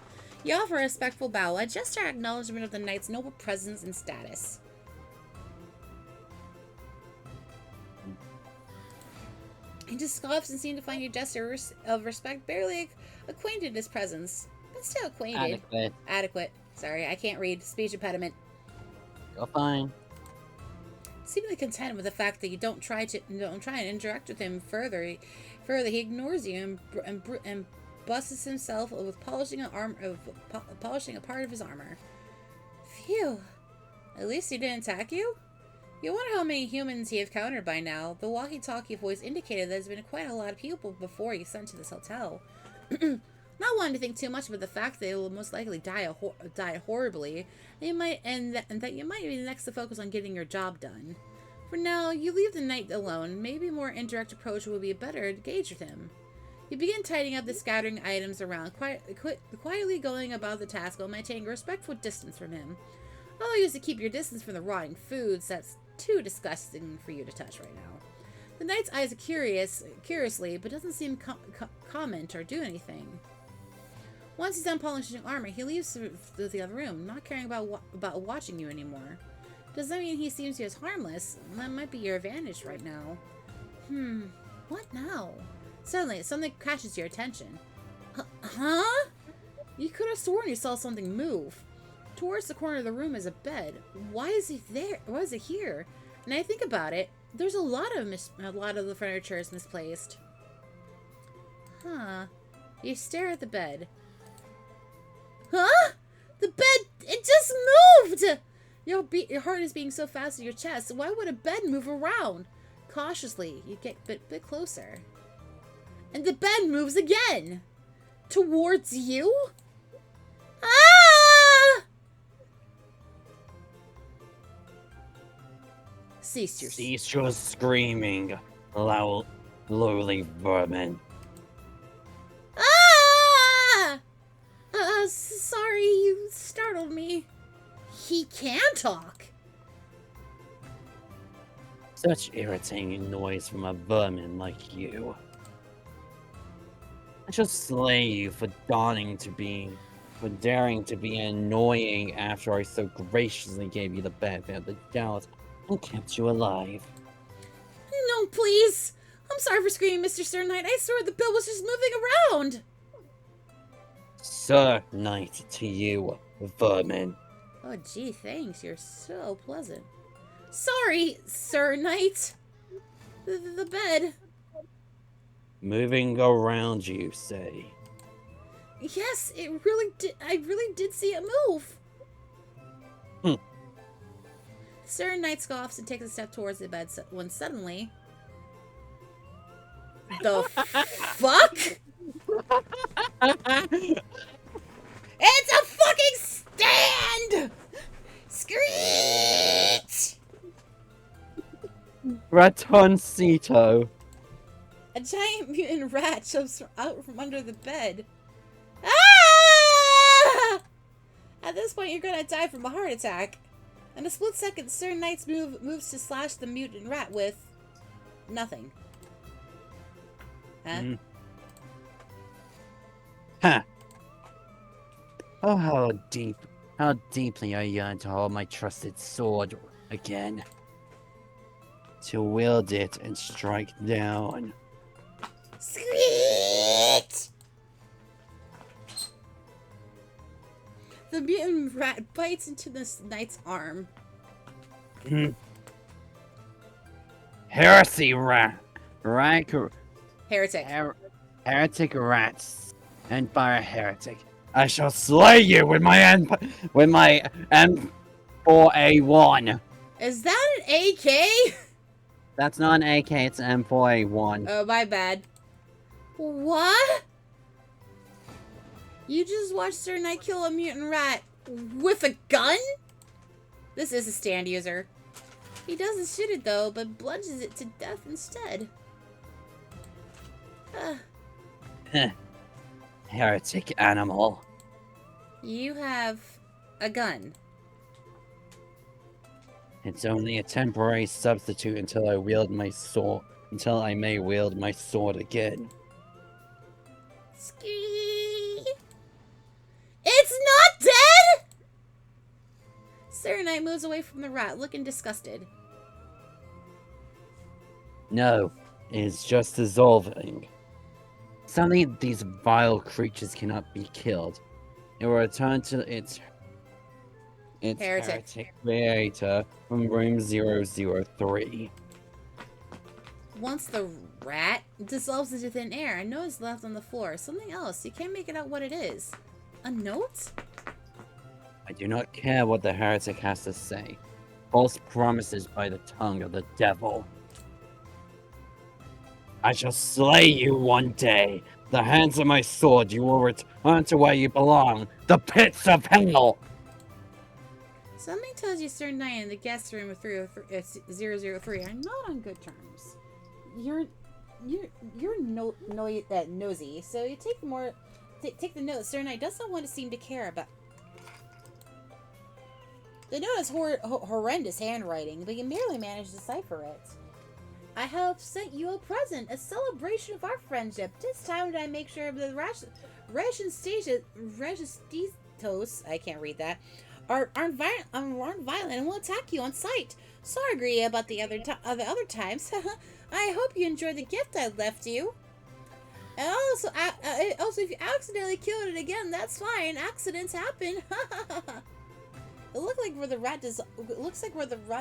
You offer a respectful bow, a gesture of acknowledgement of the knight's noble presence and status. He just scoffs and seems to find your gesture of respect barely acquainted in his presence, but still acquainted. Adequate. Sorry, I can't read. Speech impediment. You're fine. Seemingly content with the fact that you don't try and interact with him further, he ignores you and busts himself with polishing a part of his armor. Phew. At least he didn't attack you? You wonder how many humans he have encountered by now. The walkie-talkie voice indicated there's been quite a lot of people before he sent to this hotel. Not wanting to think too much about the fact that they will most likely die horribly, and that you might be next to focus on getting your job done. For now, you leave the knight alone. Maybe a more indirect approach will be better to gauge with him. You begin tidying up the scattering items around, quietly going about the task while maintaining a respectful distance from him. I'll use to keep your distance from the rotting foods that's too disgusting for you to touch right now. The knight's eyes are curiously, but doesn't seem comment or do anything. Once he's done polishing armor, he leaves to the other room, not caring about watching you anymore. Does that mean he seems to be as harmless? That might be your advantage right now. What now? Suddenly, something catches your attention. Huh? You could have sworn you saw something move. Towards the corner of the room is a bed. Why is he there? Why is it here? And I think about it, There's a lot of the furniture is misplaced. Huh. You stare at the bed. Huh? The bed, it just moved! Your heart is beating so fast in your chest. Why would a bed move around? Cautiously, you get a bit closer. And the bed moves again. Towards you? Ah! Cease your screaming, lowly vermin. Ah! Sorry, you startled me. He can talk. Such irritating noise from a vermin like you. I shall slay you for daring to be annoying after I so graciously gave you the benefit of the doubt and kept you alive. No, please. I'm sorry for screaming, Mr. Sir Knight. I swear the bill was just moving around. Sir Knight to you, vermin. Oh, gee, thanks. You're so pleasant. Sorry, Sir Knight. The bed. Moving around, you say? Yes, it really did. I really did see it move. Sir Knight scoffs and takes a step towards the bed when suddenly... The fuck? It's a fucking stand! Screech! Ratoncito. A giant mutant rat jumps out from under the bed. Ah! At this point, you're gonna die from a heart attack. In a split second, Sir Knight's moves to slash the mutant rat with... nothing. Huh? Huh. Oh, how deeply I yearn to hold my trusted sword again. To wield it and strike down. Screech! The mutant rat bites into this knight's arm. Heresy Heretic. Heretic rats. Empire heretic. I shall slay you with my M4A1. Is that an AK? That's not an AK, it's an M4A1. Oh, my bad. What? You just watched Sir Knight kill a mutant rat with a gun? This is a stand user. He doesn't shoot it though, but bludgeons it to death instead. Heretic animal. You have a gun. It's only a temporary substitute until I may wield my sword again. Ski. It's not dead! Sir Knight moves away from the rat, looking disgusted. No, it's just dissolving. Suddenly, these vile creatures cannot be killed. It will return to its heretic creator from room 003. Once the rat dissolves into thin air, a note is left on the floor. Something else. You can't make it out what it is. A note? I do not care what the heretic has to say. False promises by the tongue of the devil. I shall slay you one day. The hands of my sword, you will return to where you belong. The pits of hell! Something tells you Sir Knight in the guest room of 003 are not on good terms. You're nosy, so you take the note. Sir Knight does not want to seem to care about. The note is horrendous handwriting, but you merely managed to decipher it. I have sent you a present, a celebration of our friendship. This time I make sure the Registos, I can't read that, aren't violent and will attack you on sight. Sorry about the other times. I hope you enjoyed the gift I left you. And also, if you accidentally killed it again, that's fine. Accidents happen. It looks like where the rat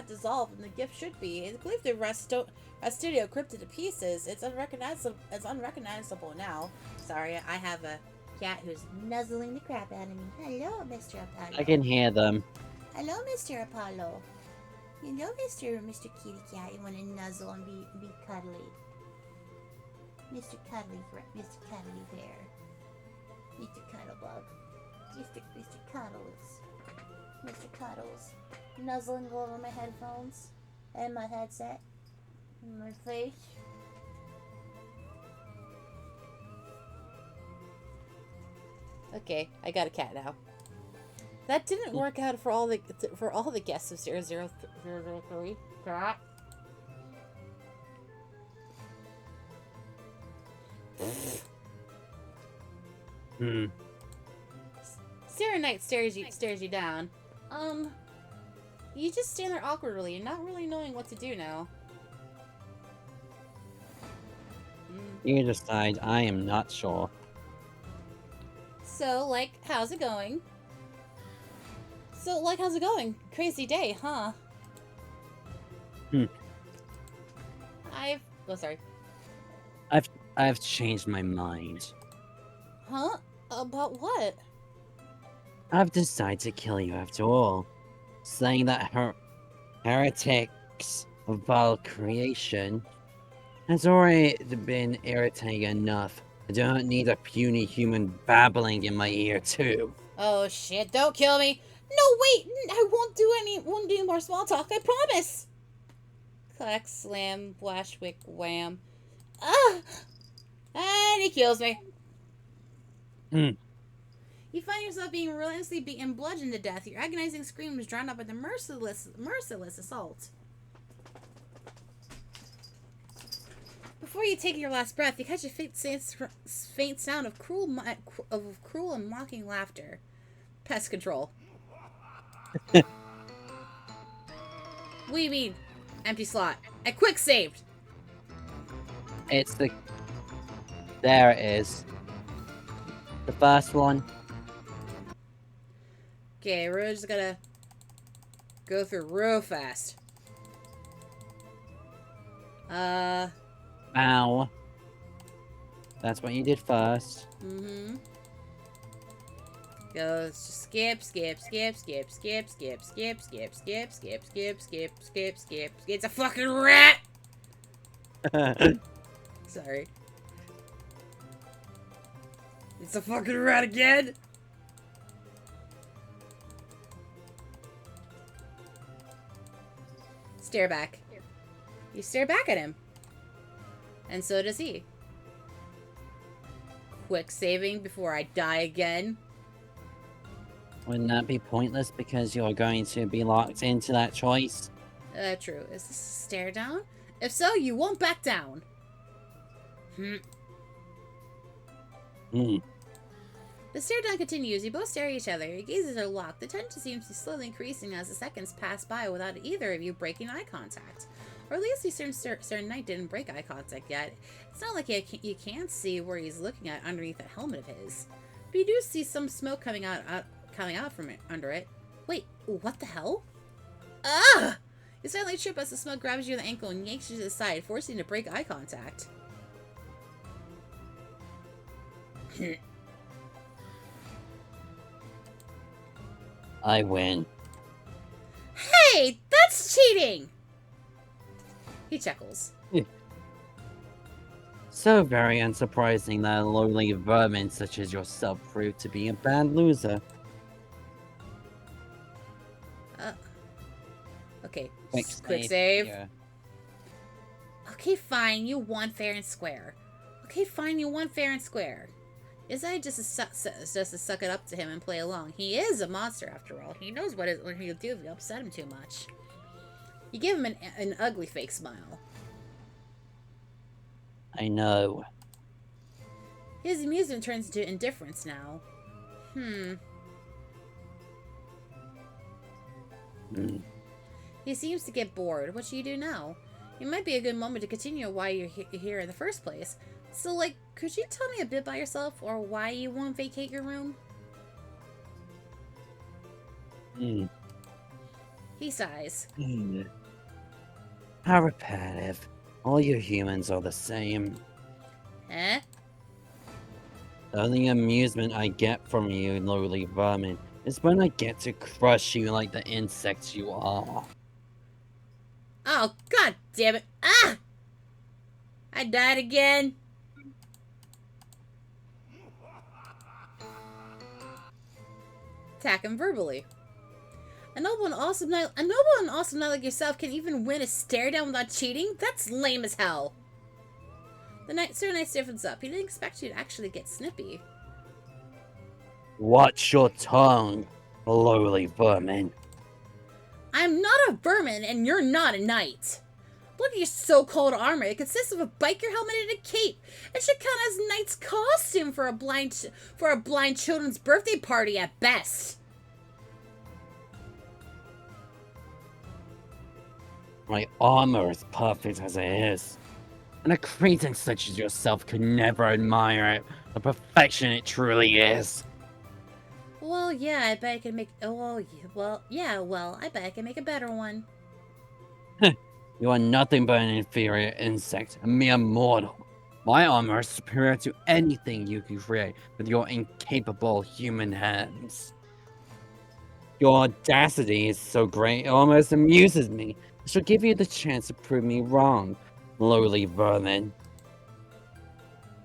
dissolved and the gift should be. I believe the studio ripped it to pieces. It's unrecognizable. It's unrecognizable now. Sorry, I have a cat who's nuzzling the crap out of me. Hello, Mr. Apollo. I can hear them. Hello, Mr. Apollo. Hello, Mr. Kitty Cat. You want to nuzzle and be cuddly? Mr. Cuddly Bear. Mr. Cuddlebug. Mr. Cuddles. Mr. Cuddles. Nuzzling over my headphones and my headset and my face. Okay, I got a cat now. That didn't work out for all the guests of 003. Sarah Knight stares you down. You just stand there awkwardly and not really knowing what to do now. You decide. I am not sure. So, how's it going? How's it going? Crazy day, huh? Sorry. I've changed my mind. Huh? About what? I've decided to kill you after all. Saying that heretics of vile creation has already been irritating enough. I don't need a puny human babbling in my ear too. Oh shit, don't kill me! No, wait! I won't do any more small talk, I promise! Clack, slam, flash, wick, wham. Ah! And he kills me. You find yourself being relentlessly beaten, bludgeoned to death. Your agonizing scream is drowned out by the merciless assault. Before you take your last breath, you catch a faint sound of cruel and mocking laughter. Pest control. What do you mean? Empty slot. A quick saved. It's the... There it is. The first one. Okay, we're just gonna go through real fast. Ow. That's what you did first. Mm-hmm. Goes skip, skip, skip, skip, skip, skip, skip, skip, skip, skip, skip, skip, skip, skip. It's a fucking rat! Sorry. It's a fucking rat again! Stare back. You stare back at him. And so does he. Quick saving before I die again. Wouldn't that be pointless because you're going to be locked into that choice? True. Is this a stare down? If so, you won't back down. The stare down continues. You both stare at each other. Your gazes are locked. The tension seems to be slowly increasing as the seconds pass by without either of you breaking eye contact. Or at least Sir Knight didn't break eye contact yet. It's not like you can't see where he's looking at underneath that helmet of his. But you do see some smoke coming out from under it. Wait, what the hell? Ah! You suddenly trip as the smoke grabs you on the ankle and yanks you to the side, forcing you to break eye contact. I win. Hey, that's cheating! He chuckles. So very unsurprising that a lowly vermin such as yourself proved to be a bad loser. Okay, Quick save. Yeah. Okay, fine, you won fair and square. Okay, fine, you won fair and square. Is I just to suck it up to him and play along? He is a monster after all. He knows what he'll do if you upset him too much. You give him an ugly fake smile. I know. His amusement turns into indifference now. He seems to get bored. What should you do now? It might be a good moment to continue why you're here in the first place. So, could you tell me a bit about yourself or why you won't vacate your room? He sighs. How repetitive. All you humans are the same. Eh? The only amusement I get from you, lowly vermin, is when I get to crush you like the insects you are. Oh, god damn it. Ah! I died again. Attack him verbally. A noble and awesome knight like yourself can even win a stare down without cheating? That's lame as hell. Sir Knight stiffens up. He didn't expect you to actually get snippy. Watch your tongue, lowly vermin. I'm not a vermin, and you're not a knight. Look at your so-called armor. It consists of a biker helmet and a cape. It should count as a knight's costume for a blind children's birthday party at best. My armor is perfect as it is. And a cretin such as yourself could never admire it, the perfection it truly is. Well, yeah, I bet I can make. Oh, well, I bet I can make a better one. You are nothing but an inferior insect, a mere mortal. My armor is superior to anything you can create with your incapable human hands. Your audacity is so great, it almost amuses me. I shall give you the chance to prove me wrong, lowly vermin.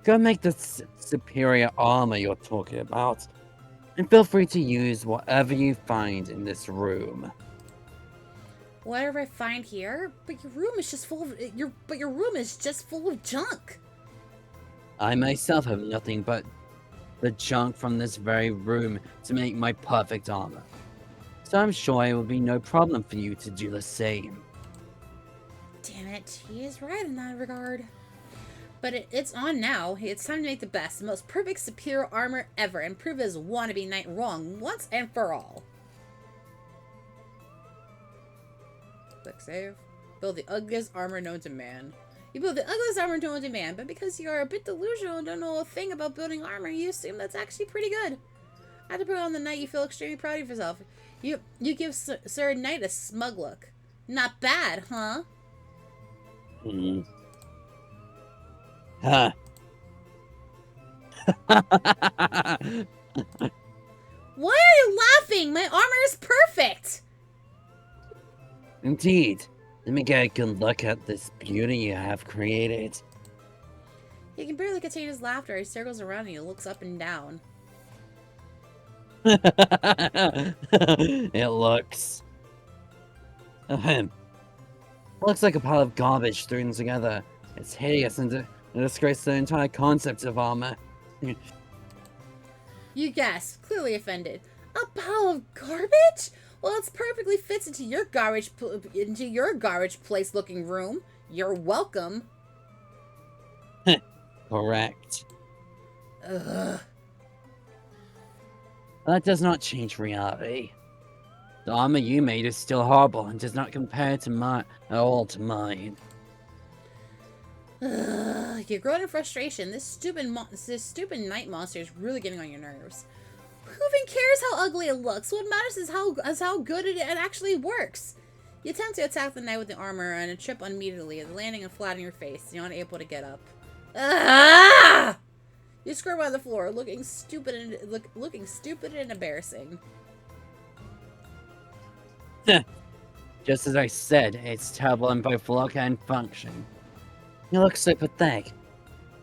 Go make the superior armor you're talking about, and feel free to use whatever you find in this room. Whatever I find here, but your room is just full of your room is just full of junk. I myself have nothing but the junk from this very room to make my perfect armor. So I'm sure it will be no problem for you to do the same. Damn it, he is right in that regard. But it's on now. It's time to make the best, the most perfect, superior armor ever, and prove his wannabe knight wrong once and for all. Click save. Build the ugliest armor known to man. You build the ugliest armor known to man, but because you are a bit delusional and don't know a thing about building armor, you assume that's actually pretty good. After putting on the knight, you feel extremely proud of yourself. You give Sir Knight a smug look. Not bad, huh? Huh. Why are you laughing? My armor is perfect! Indeed. Let me get a good look at this beauty you have created. He can barely contain his laughter. He circles around and he looks up and down. It looks... looks like a pile of garbage thrown together. It's hideous and a disgrace to the entire concept of armor. You gasp, clearly offended. A pile of garbage? Well, it perfectly fits into your garbage place looking room. You're welcome. Correct. Ugh. That does not change reality. The armor you made is still horrible and does not compare to at all to mine. You're growing in frustration. This stupid night monster is really getting on your nerves. Who even cares how ugly it looks? What matters is how good it actually works. You attempt to attack the knight with the armor and a trip immediately, landing and flat on your face. You're unable to get up. Ah! You squirm on the floor, looking stupid and embarrassing. Just as I said, it's terrible in both look and function. You look so pathetic.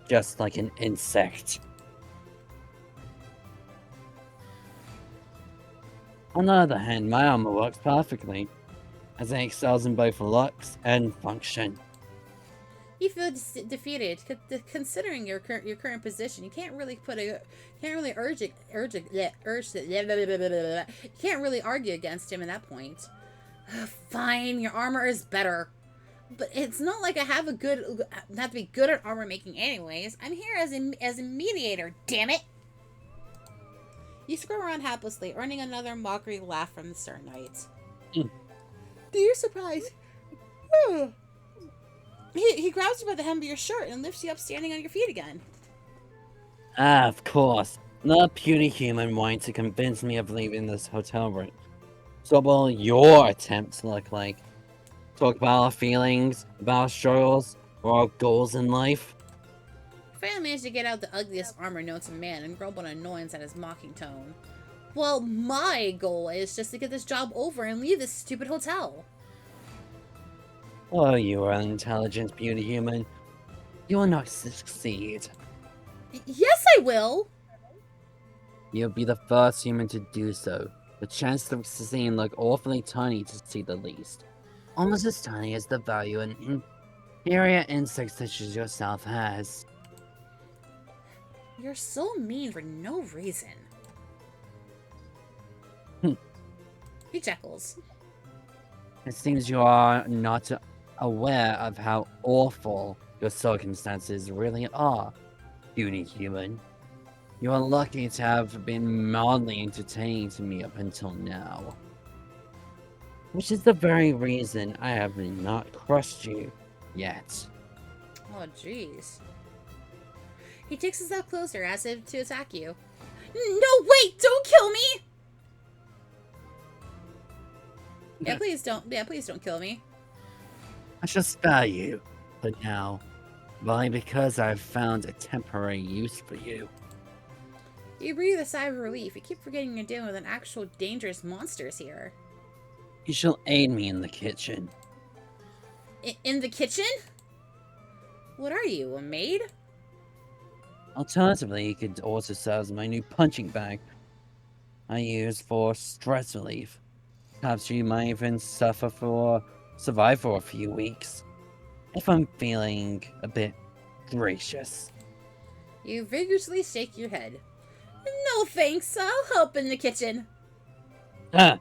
Just like an insect. On the other hand, my armor works perfectly, as it excels in both looks and function. You feel defeated, considering your current position. You can't really argue against him at that point. Fine, your armor is better, but it's not like I have to be good at armor making anyways. I'm here as a mediator. Damn it! You scream around haplessly, earning another mockery laugh from the Sir Knight. To your surprise, he grabs you by the hem of your shirt and lifts you up, standing on your feet again. Ah, of course. Another puny human wanting to convince me of leaving this hotel room. So what will your attempts look like? Talk about our feelings, about our struggles, or our goals in life? Finally managed to get out the ugliest armor known to man and grumbled in annoyance at his mocking tone. Well, my goal is just to get this job over and leave this stupid hotel. Oh, you are an intelligent beauty human. You will not succeed. Yes, I will! You'll be the first human to do so. The chance of succeeding look awfully tiny to say the least. Almost as tiny as the value an inferior insect such as yourself has. You're so mean for no reason. He chuckles. It seems you are not aware of how awful your circumstances really are, puny human. You are lucky to have been mildly entertaining to me up until now. Which is the very reason I have not crushed you yet. Oh, jeez. He takes a step closer as if to attack you. No, wait! Don't kill me! Yeah, please don't. Yeah, please don't kill me. I shall spare you, for now, only because I've found a temporary use for you. You breathe a sigh of relief. You keep forgetting you're dealing with an actual dangerous monsters here. You shall aid me in the kitchen. In the kitchen? What are you, a maid? Alternatively, you could also serve as my new punching bag I use for stress relief. Perhaps you might even survive for a few weeks. If I'm feeling a bit gracious. You vigorously shake your head. No thanks, I'll help in the kitchen. Ah!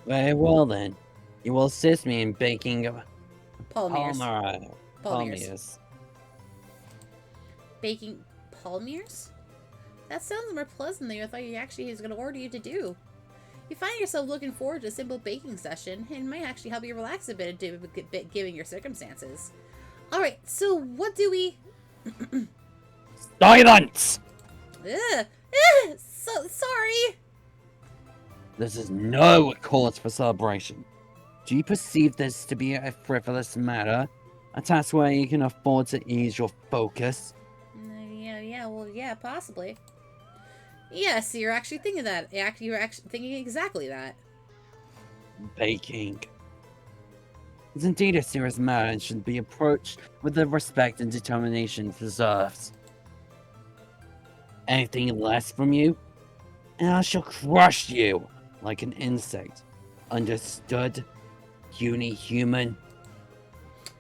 Very well then. You will assist me in baking Palmiers. palmiers. Baking palmiers? That sounds more pleasant than I thought you actually was going to order you to do. You find yourself looking forward to a simple baking session, and it might actually help you relax a bit given your circumstances. Alright, so what do we... Silence! Ugh! So sorry! This is no cause for celebration. Do you perceive this to be a frivolous matter? A task where you can afford to ease your focus? Yeah, possibly. Yes, you're actually thinking that. You're actually thinking exactly that. Baking is indeed a serious matter and should be approached with the respect and determination it deserves. Anything less from you, and I shall crush you like an insect. Understood, puny human?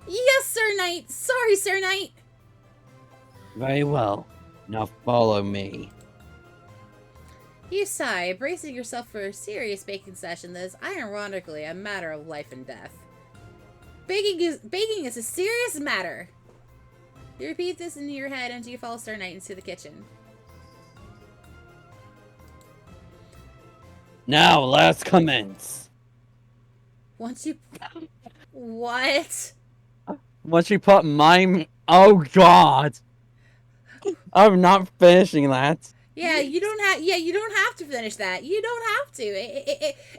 Yes, Sir Knight! Sorry, Sir Knight! Very well. Now follow me. You sigh, bracing yourself for a serious baking session that is ironically a matter of life and death. Baking is a serious matter. You repeat this into your head until you follow Sir Knight into the kitchen. Now let's commence. Once you... What? Once you put my... Oh god! I'm not finishing that. Yeah, you don't have to finish that. You don't have to.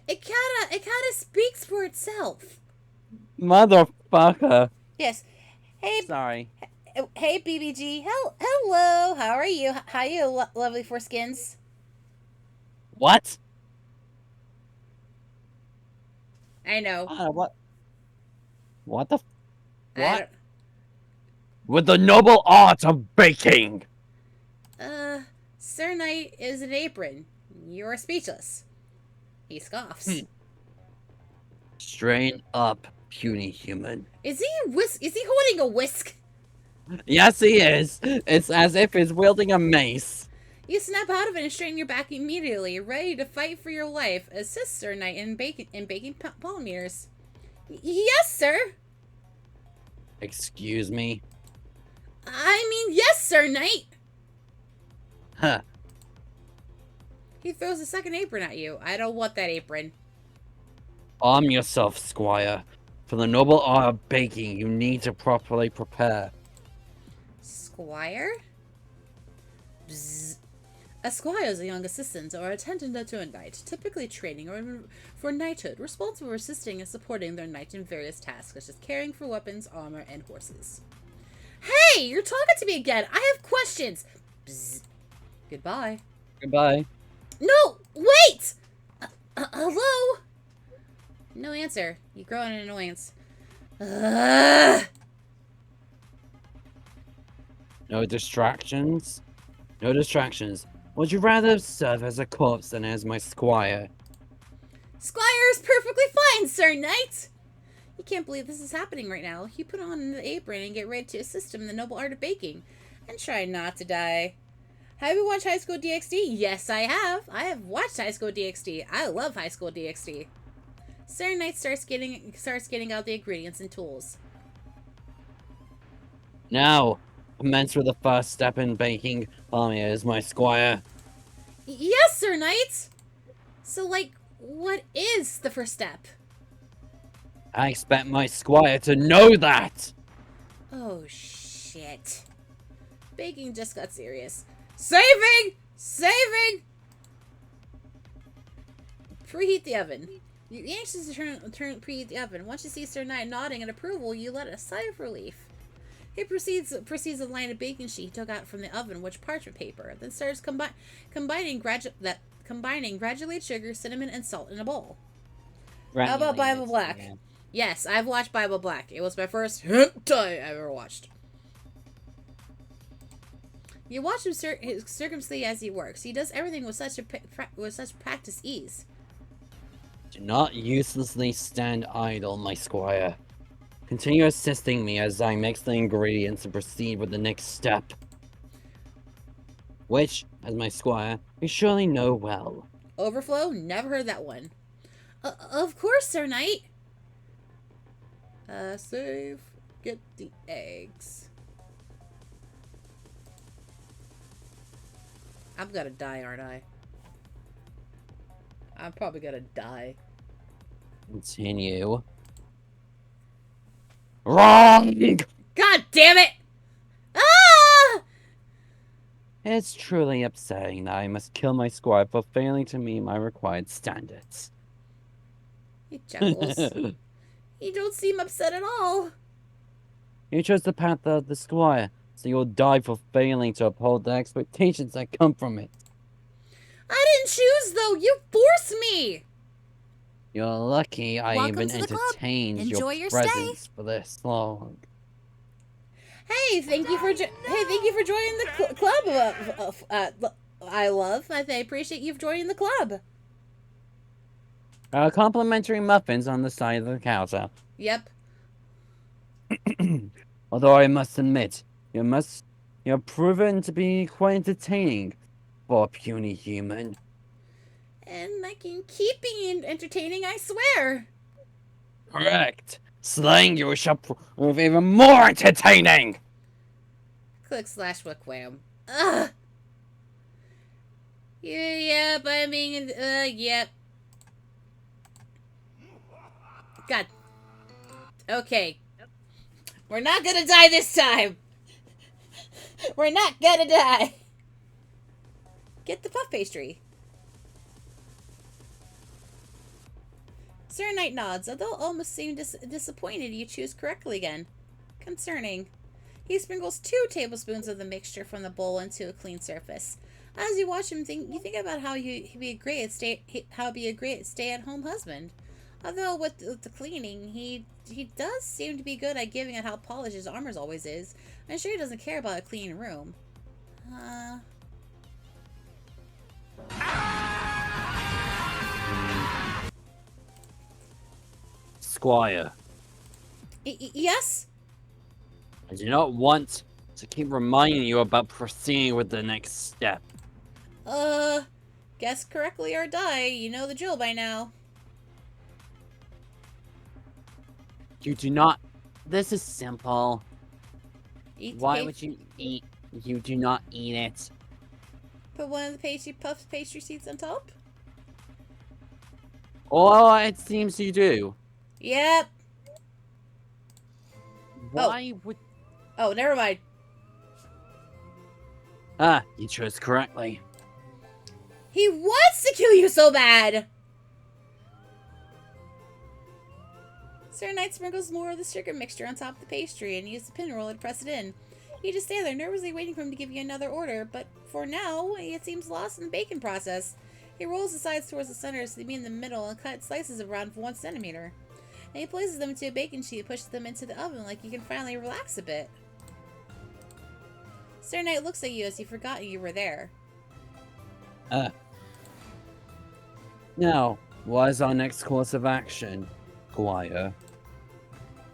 It kind of speaks for itself. Motherfucker. Yes. Hey, Sorry. hey, BBG. Hello. How are you? How are you, lovely foreskins? What? I know. What? What the? I What? With the noble art of baking. Sir Knight is an apron. You are speechless. He scoffs. Strain up, puny human. Is he holding a whisk? Yes, he is. It's as if he's wielding a mace. You snap out of it and straighten your back immediately, ready to fight for your life. Assist Sir Knight in baking palmiers. Yes, sir. Excuse me? I mean, yes, Sir Knight. Huh. He throws a second apron at you. I don't want that apron. Arm yourself, squire. For the noble art of baking, you need to properly prepare. Squire? Bzz. A squire is a young assistant or attendant to a knight, typically training or for knighthood, responsible for assisting and supporting their knight in various tasks, such as caring for weapons, armor, and horses. Hey, you're talking to me again. I have questions. Bzz. Goodbye. Goodbye. No, wait! Hello? No answer. You grow an annoyance. Ugh. No distractions? No distractions. Would you rather serve as a corpse than as my squire? Squire is perfectly fine, Sir Knight! You can't believe this is happening right now. You put on the apron and get ready to assist him in the noble art of baking. And try not to die. Have you watched High School DxD? Yes, I have. I have watched High School DxD. I love High School DxD. Sir Knight starts getting out the ingredients and tools. Now, commence with the first step in baking. Follow me as my squire. Yes, Sir Knight! So, like, what is the first step? I expect my squire to know that! Oh, shit. Baking just got serious. Saving! Saving! Preheat the oven. You're anxious to preheat the oven. Once you see Sir Knight nodding in approval, you let a sigh of relief. He proceeds to line a baking sheet he took out from the oven, which parchment paper, then starts combining gradually sugar, cinnamon, and salt in a bowl. How about Bible Black? Yeah. Yes, I've watched Bible Black. It was my first hentai I've ever watched. You watch him circumspectly as he works. He does everything with such practice ease. Do not uselessly stand idle, my squire. Continue assisting me as I mix the ingredients and proceed with the next step. Which, as my squire, you surely know well. Overflow? Never heard that one. Of course, Sir Knight. Save. Get the eggs. I'm gonna die, aren't I? I'm probably gonna die. Continue. Wrong! God damn it! Ah! It's truly upsetting that I must kill my squire for failing to meet my required standards. He chuckles. You don't seem upset at all. You chose the path of the squire, so you'll die for failing to uphold the expectations that come from it. I didn't choose, though. You forced me. You're lucky I Welcome even to the club. entertained Enjoy your your stay. presence for this long. Hey, thank you for joining the club. I appreciate you joining the club. Complimentary muffins on the side of the counter. Yep. Although I must admit, you're proven to be quite entertaining for a puny human. And I can keep being entertaining, I swear. Correct. Slaying you shall prove even more entertaining. Click slash wickwham. Ugh. Yep, I'm being, yep. God. Okay. We're not gonna die this time. We're not gonna die. Get the puff pastry. Sir Knight nods, although almost seemed disappointed you choose correctly again. Concerning. He sprinkles 2 tablespoons of the mixture from the bowl into a clean surface. As you watch him, you think about how he'd be a great stay-at-home husband. Although with the cleaning, he does seem to be good at giving it how polished his armor always is. I'm sure he doesn't care about a clean room. Squire, Yes? I do not want to keep reminding you about proceeding with the next step. Guess correctly or die. You know the drill by now. You do not. This is simple. Why would you eat? You do not eat it. Put one of the pastry seeds on top? Oh, it seems you do. Yep. Why would... Oh, never mind. Ah, you chose correctly. He wants to kill you so bad! Sir Knight sprinkles more of the sugar mixture on top of the pastry and uses the pin roller to press it in. You just stand there nervously waiting for him to give you another order, but for now, it seems lost in the baking process. He rolls the sides towards the center so they meet in the middle and cuts slices of around 1 centimeter. And he places them into a baking sheet and pushes them into the oven like you can finally relax a bit. Sir Knight looks at you as he forgot you were there. Now, what is our next course of action, Squire?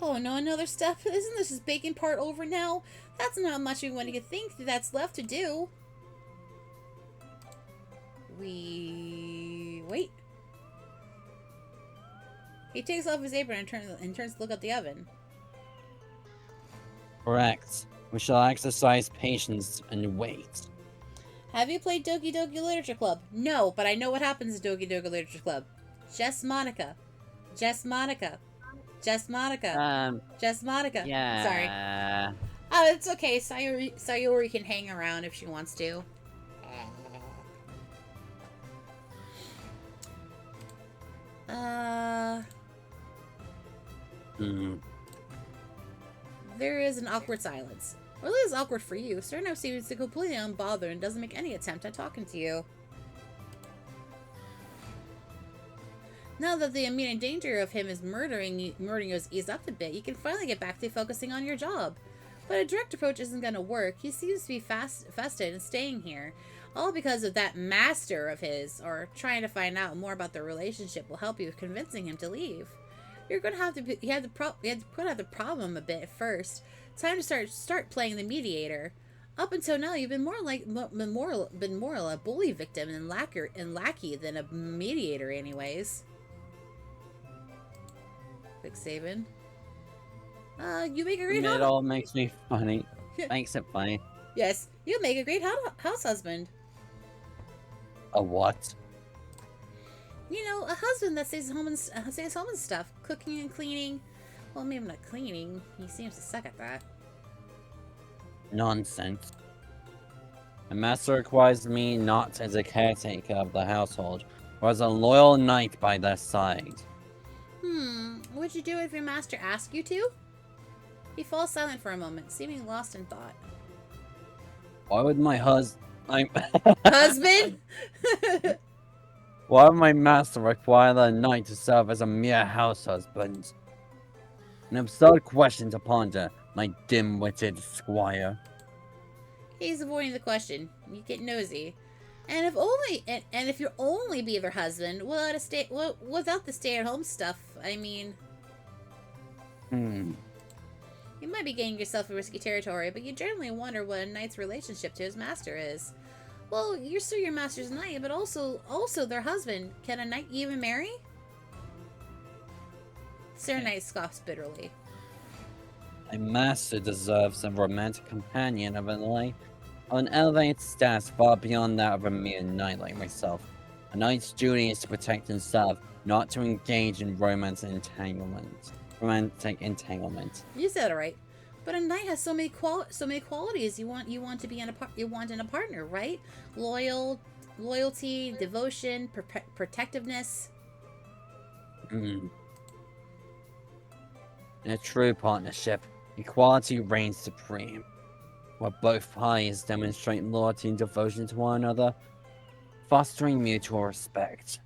Oh no, another step? Isn't this just baking part over now? That's not much we want to think that's left to do. We wait. He takes off his apron and turns to look at the oven. Correct. We shall exercise patience and wait. Have you played Doki Doki Literature Club? No, but I know what happens in Doki Doki Literature Club. Jess Monica. Jess Monica. Jess Monica. Jess Monica. Yeah. Sorry. Oh, it's okay. Sayori can hang around if she wants to. There is an awkward silence. Well, it is awkward for you. Serno seems to completely unbothered and doesn't make any attempt at talking to you. Now that the immediate danger of him is murdering you is eased up a bit, you can finally get back to focusing on your job. But a direct approach isn't going to work. He seems to be vested in staying here, all because of that master of his, or trying to find out more about their relationship will help you with convincing him to leave. You're going to have to you had to put out the problem a bit at first. Time to start playing the mediator. Up until now, you've been more a bully victim and lackey than a mediator, anyways. Quick saving. You make a great It all makes me funny. Makes it funny. Yes, you make a great house husband. A what? You know, a husband that stays home and stuff, cooking and cleaning. Well, maybe not cleaning. He seems to suck at that. Nonsense. My master requires me not as a caretaker of the household, or as a loyal knight by their side. Would you do it if your master asked you to? He falls silent for a moment, seeming lost in thought. Why would my husband? Why would my master require the knight to serve as a mere house husband? An absurd question to ponder, my dim-witted squire. He's avoiding the question. You get nosy. And if you'll only be their husband, without the stay-at-home stuff, I mean... You might be getting yourself in risky territory, but you generally wonder what a knight's relationship to his master is. Well, you're still your master's knight, but also their husband. Can a knight even marry? Sir Knight scoffs bitterly. My master deserves a romantic companion of an elevated status far beyond that of a mere knight like myself. A knight's duty is to protect and serve, not to engage in romantic entanglement. You said it right. But a knight has so many qualities you want in a partner, right? Loyalty, devotion, protectiveness. In a true partnership, equality reigns supreme, where both parties demonstrate loyalty and devotion to one another, fostering mutual respect.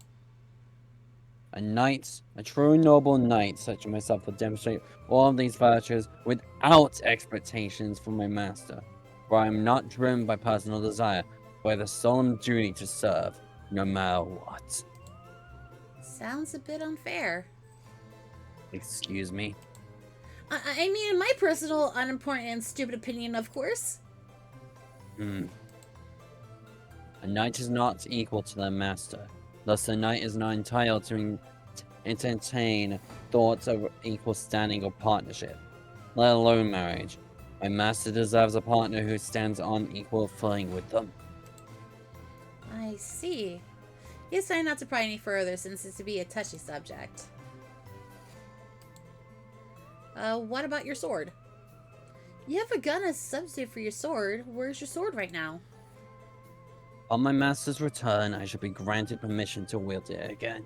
A true noble knight such as myself will demonstrate all of these virtues without expectations from my master, for I am not driven by personal desire, but by the solemn duty to serve, no matter what. Sounds a bit unfair. Excuse me? I mean, in my personal, unimportant, and stupid opinion, of course. A knight is not equal to their master. Thus, a knight is not entitled to entertain thoughts of equal standing or partnership, let alone marriage. My master deserves a partner who stands on equal footing with them. I see. You decided not to pry any further since it's to be a touchy subject. What about your sword? You have a gun as a substitute for your sword. Where's your sword right now? On my master's return, I shall be granted permission to wield it again.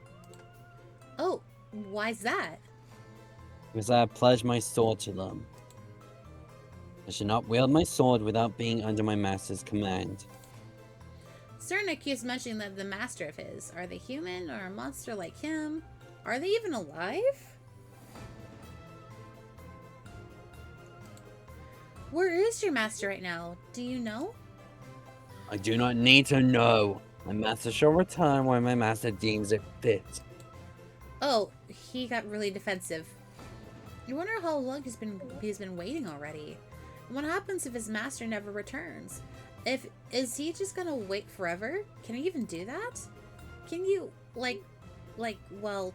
Oh, why's that? Because I have pledged my sword to them. I should not wield my sword without being under my master's command. Cerna keeps mentioning that the master of his. Are they human or a monster like him? Are they even alive? Where is your master right now? Do you know? I do not need to know. My master shall return when my master deems it fit. Oh, he got really defensive. I wonder how long he's been waiting already. What happens if his master never returns? Is he just gonna wait forever? Can he even do that? Can you well,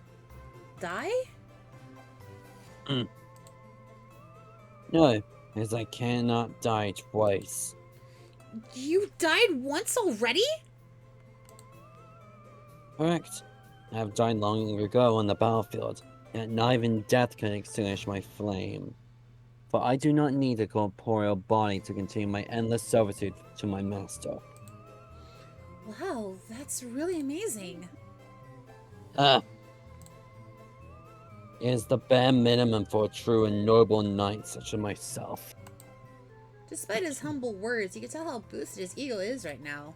die? No, as I cannot die twice. You died once already? Correct. I have died long ago on the battlefield, yet not even death can extinguish my flame. For I do not need a corporeal body to continue my endless servitude to my master. Wow, that's really amazing. It is the bare minimum for a true and noble knight such as myself. Despite his humble words, you can tell how boosted his ego is right now.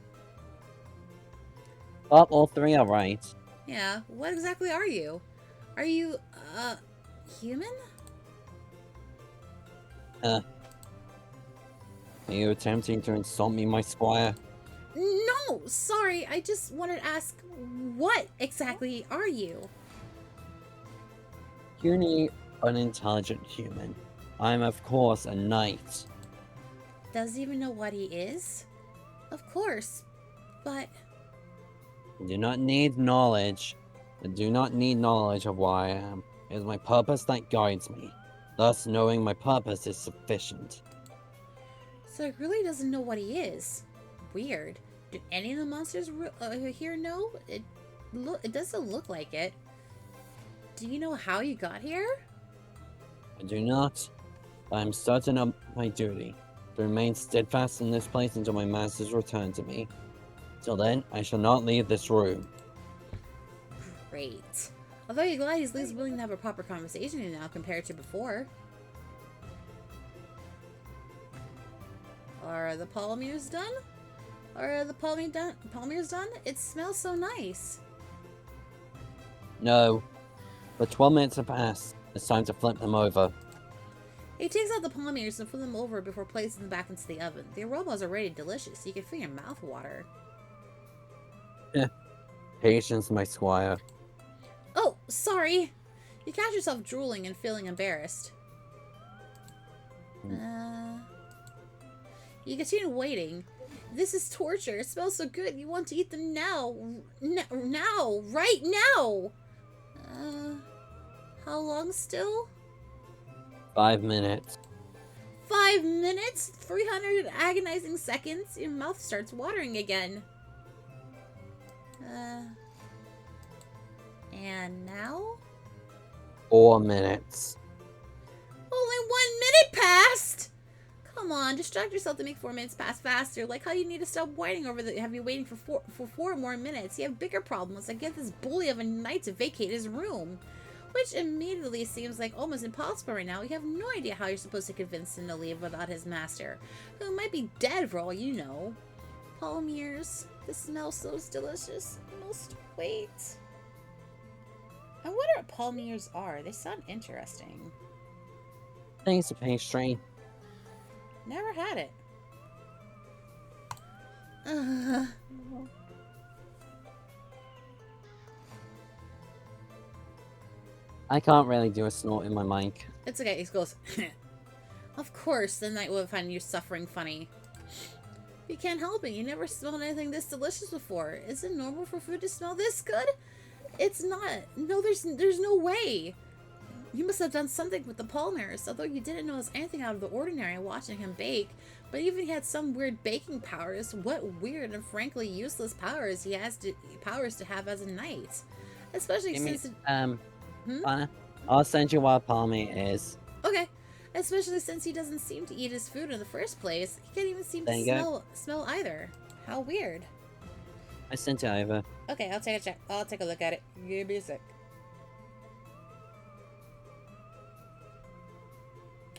Well, all three are right. Yeah, what exactly are you? Are you, human? Are you attempting to insult me, my squire? No, sorry, I just wanted to ask, what exactly are you? Puny, unintelligent human. I am, of course, a knight. Does he even know what he is? Of course, but... I do not need knowledge. I do not need knowledge of what I am. It is my purpose that guides me. Thus, knowing my purpose is sufficient. So he really doesn't know what he is. Weird. Do any of the monsters here know? It doesn't look like it. Do you know how you got here? I do not. I am certain of my duty. To remain steadfast in this place until my master's return to me. Till then, I shall not leave this room. Great. Although you're glad he's at least willing to have a proper conversation now compared to before. Are the palmiers done? Are the palmiers done? It smells so nice. No. But 12 minutes have passed. It's time to flip them over. He takes out the palmiers and flips them over before placing them back into the oven. The aroma is already delicious. You can feel your mouth water. Patience, my squire. Oh, sorry. You catch yourself drooling and feeling embarrassed. You continue waiting. This is torture. It smells so good. You want to eat them now. Now. Right now. How long still? 5 minutes. 5 minutes? 300 agonizing seconds? Your mouth starts watering again. And now? 4 minutes. Only 1 minute passed! Come on, distract yourself to make 4 minutes pass faster. Like how you need to stop waiting have you waiting for four more minutes. You have bigger problems like get this bully of a knight to vacate his room. Which immediately seems like almost impossible right now. You have no idea how you're supposed to convince him to leave without his master, who might be dead for all you know. Palmiers, this smells so delicious. I must wait. I wonder what palmiers are. They sound interesting. Thanks to pastry. Never had it. I can't really do a snort in my mic. It's okay. He goes, of course, the knight will find you suffering funny. You can't help it. You never smelled anything this delicious before. Is it normal for food to smell this good? It's not. No, there's no way. You must have done something with the palmiers, although you didn't notice anything out of the ordinary watching him bake. But even he had some weird baking powers. What weird and frankly useless powers he has to have as a knight, especially since. I'll send you what a palmy is. Okay. Especially since he doesn't seem to eat his food in the first place. He can't even seem to smell either. How weird. I sent it over. Okay, I'll take a check. I'll take a look at it. Give me a sec.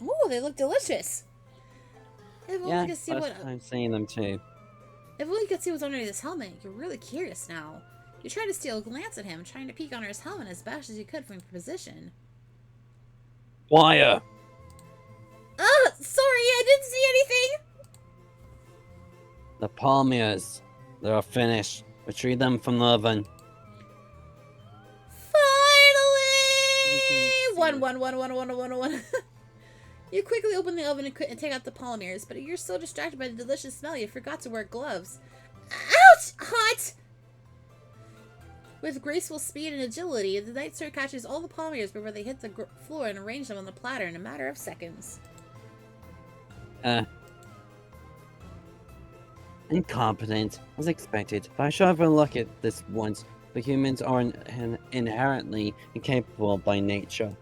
Ooh, they look delicious. If only Yeah, you could see first time seeing them too. If only you could see what's under this helmet. You're really curious now. You tried to steal a glance at him, trying to peek under his helmet as best as you could from your position. Wire! Oh, sorry, I didn't see anything. The palmiers. They are finished. Retrieve them from the oven. Finally! One. You quickly open the oven and take out the polymers, but you're so distracted by the delicious smell you forgot to wear gloves. Ouch! Hot! With graceful speed and agility, the Night Star catches all the polymers before they hit the floor and arrange them on the platter in a matter of seconds. Incompetent, as expected, but I should have a look at this once. The humans are inherently incapable by nature.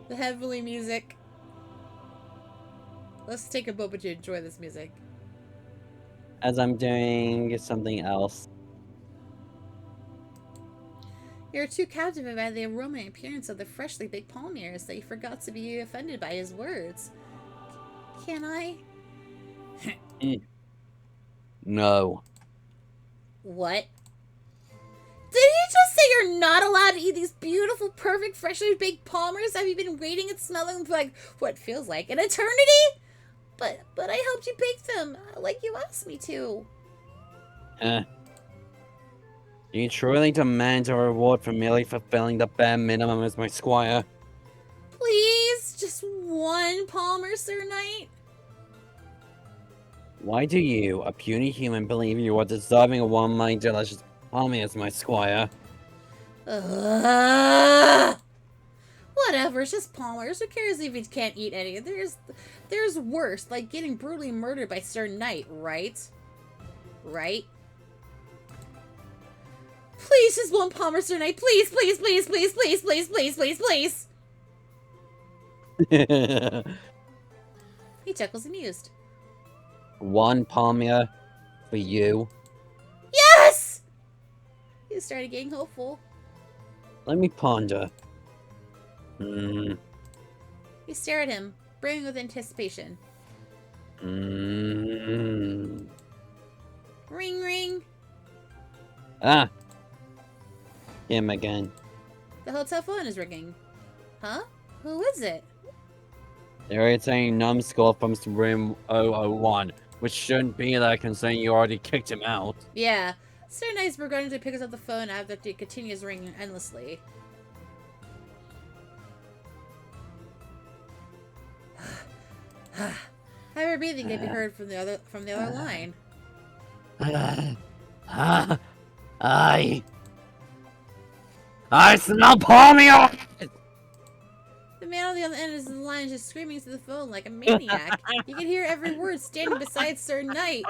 The heavenly music. Let's take a moment to enjoy this music. As I'm doing something else. You're too captivated by the aroma and appearance of the freshly baked palmiers that you forgot to be offended by his words. Can I? No. What? Did he just say you're not allowed to eat these beautiful, perfect, freshly baked palmers? Have you been waiting and smelling for like what feels like an eternity? But I helped you bake them, like you asked me to. You truly demand a reward for merely fulfilling the bare minimum as my squire? Please, just one palmer, Sir Knight. Why do you, a puny human, believe you are deserving of one of my delicious palmy as my squire? Whatever, it's just palmers. Who cares if you can't eat any? There's worse, like getting brutally murdered by Sir Knight, right? Right? Please, just one palmer, Sir Knight. Please, please, please, please, please, please, please, please, please. He chuckles amused. One palmier for you. Yes! He started getting hopeful. Let me ponder. Hmm. You stare at him, brimming with anticipation. Hmm. Ring, ring. Ah! Him again. The hotel phone is ringing. Huh? Who is it? There is a numbskull from room 001, which shouldn't be there considering you already kicked him out. Yeah. Sir Knight's begrudgingly picks up the phone after it continues ringing endlessly. Heavy breathing can be heard from the other line. I smell palmier! The man on the other end of the line is just screaming into the phone like a maniac. You can hear every word standing beside Sir Knight.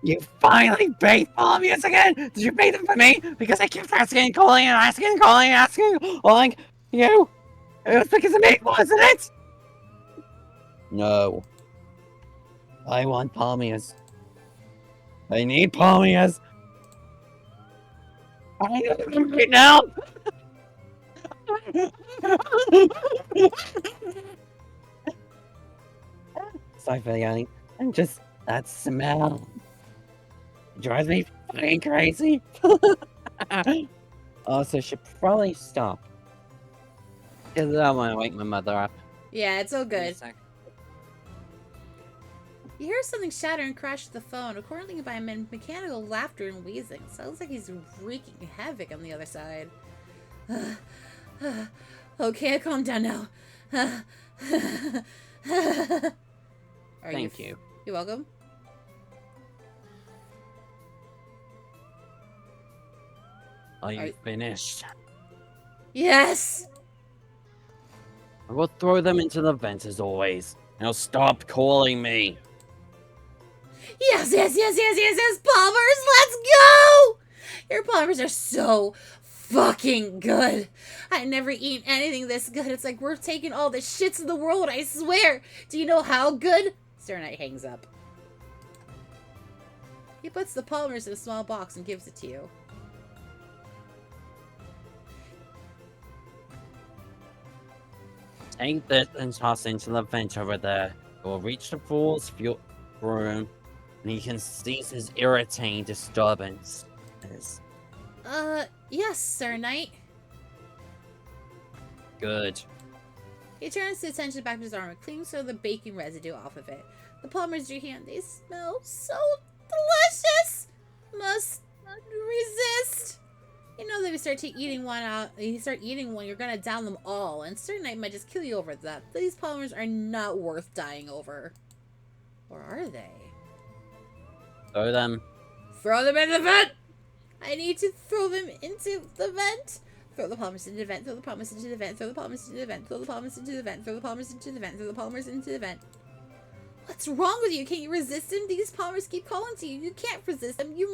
You finally baked palmiers again? Did you bake them for me? Because I kept asking, calling, and asking, calling, and asking, calling you? It was because of me, wasn't it? No. I want palmiers. I need palmiers. I need them right now. Sorry for yelling. I'm just that smell. It drives me fucking crazy. Also, should probably stop. Because I don't want to wake my mother up. Yeah, it's all good. You hear something shatter and crash to the phone, accompanied by mechanical laughter and wheezing. Sounds like he's wreaking havoc on the other side. Okay, calm down now. Thank you. You're welcome. Are you finished? Yes! I will throw them into the vent as always. Now stop calling me. Yes, Palmers, let's go! Your Palmers are so fucking good. I never eaten anything this good. It's like we're taking all the shits in the world, I swear. Do you know how good? Sir Knight hangs up. He puts the polymers in a small box and gives it to you. Take this and toss it into the vent over there. It will reach the fool's room, and he can cease his irritating disturbances. Yes, Sir Knight. Good. He turns his attention back to his armor, cleaning some of the baking residue off of it. The polymers in your hand, they smell so delicious! Must resist! You know that if you start eating one, you're gonna down them all, and Sir Knight might just kill you over that. These polymers are not worth dying over. Or are they? Throw them. Throw them into the vent! I need to throw them into the vent! Throw the polymers into the vent, throw the polymers into the vent, throw the polymers into the vent, throw the polymers into the vent, throw the polymers into the vent, throw the polymers into the vent. What's wrong with you? Can't you resist them? These polymers keep calling to you. You can't resist them. You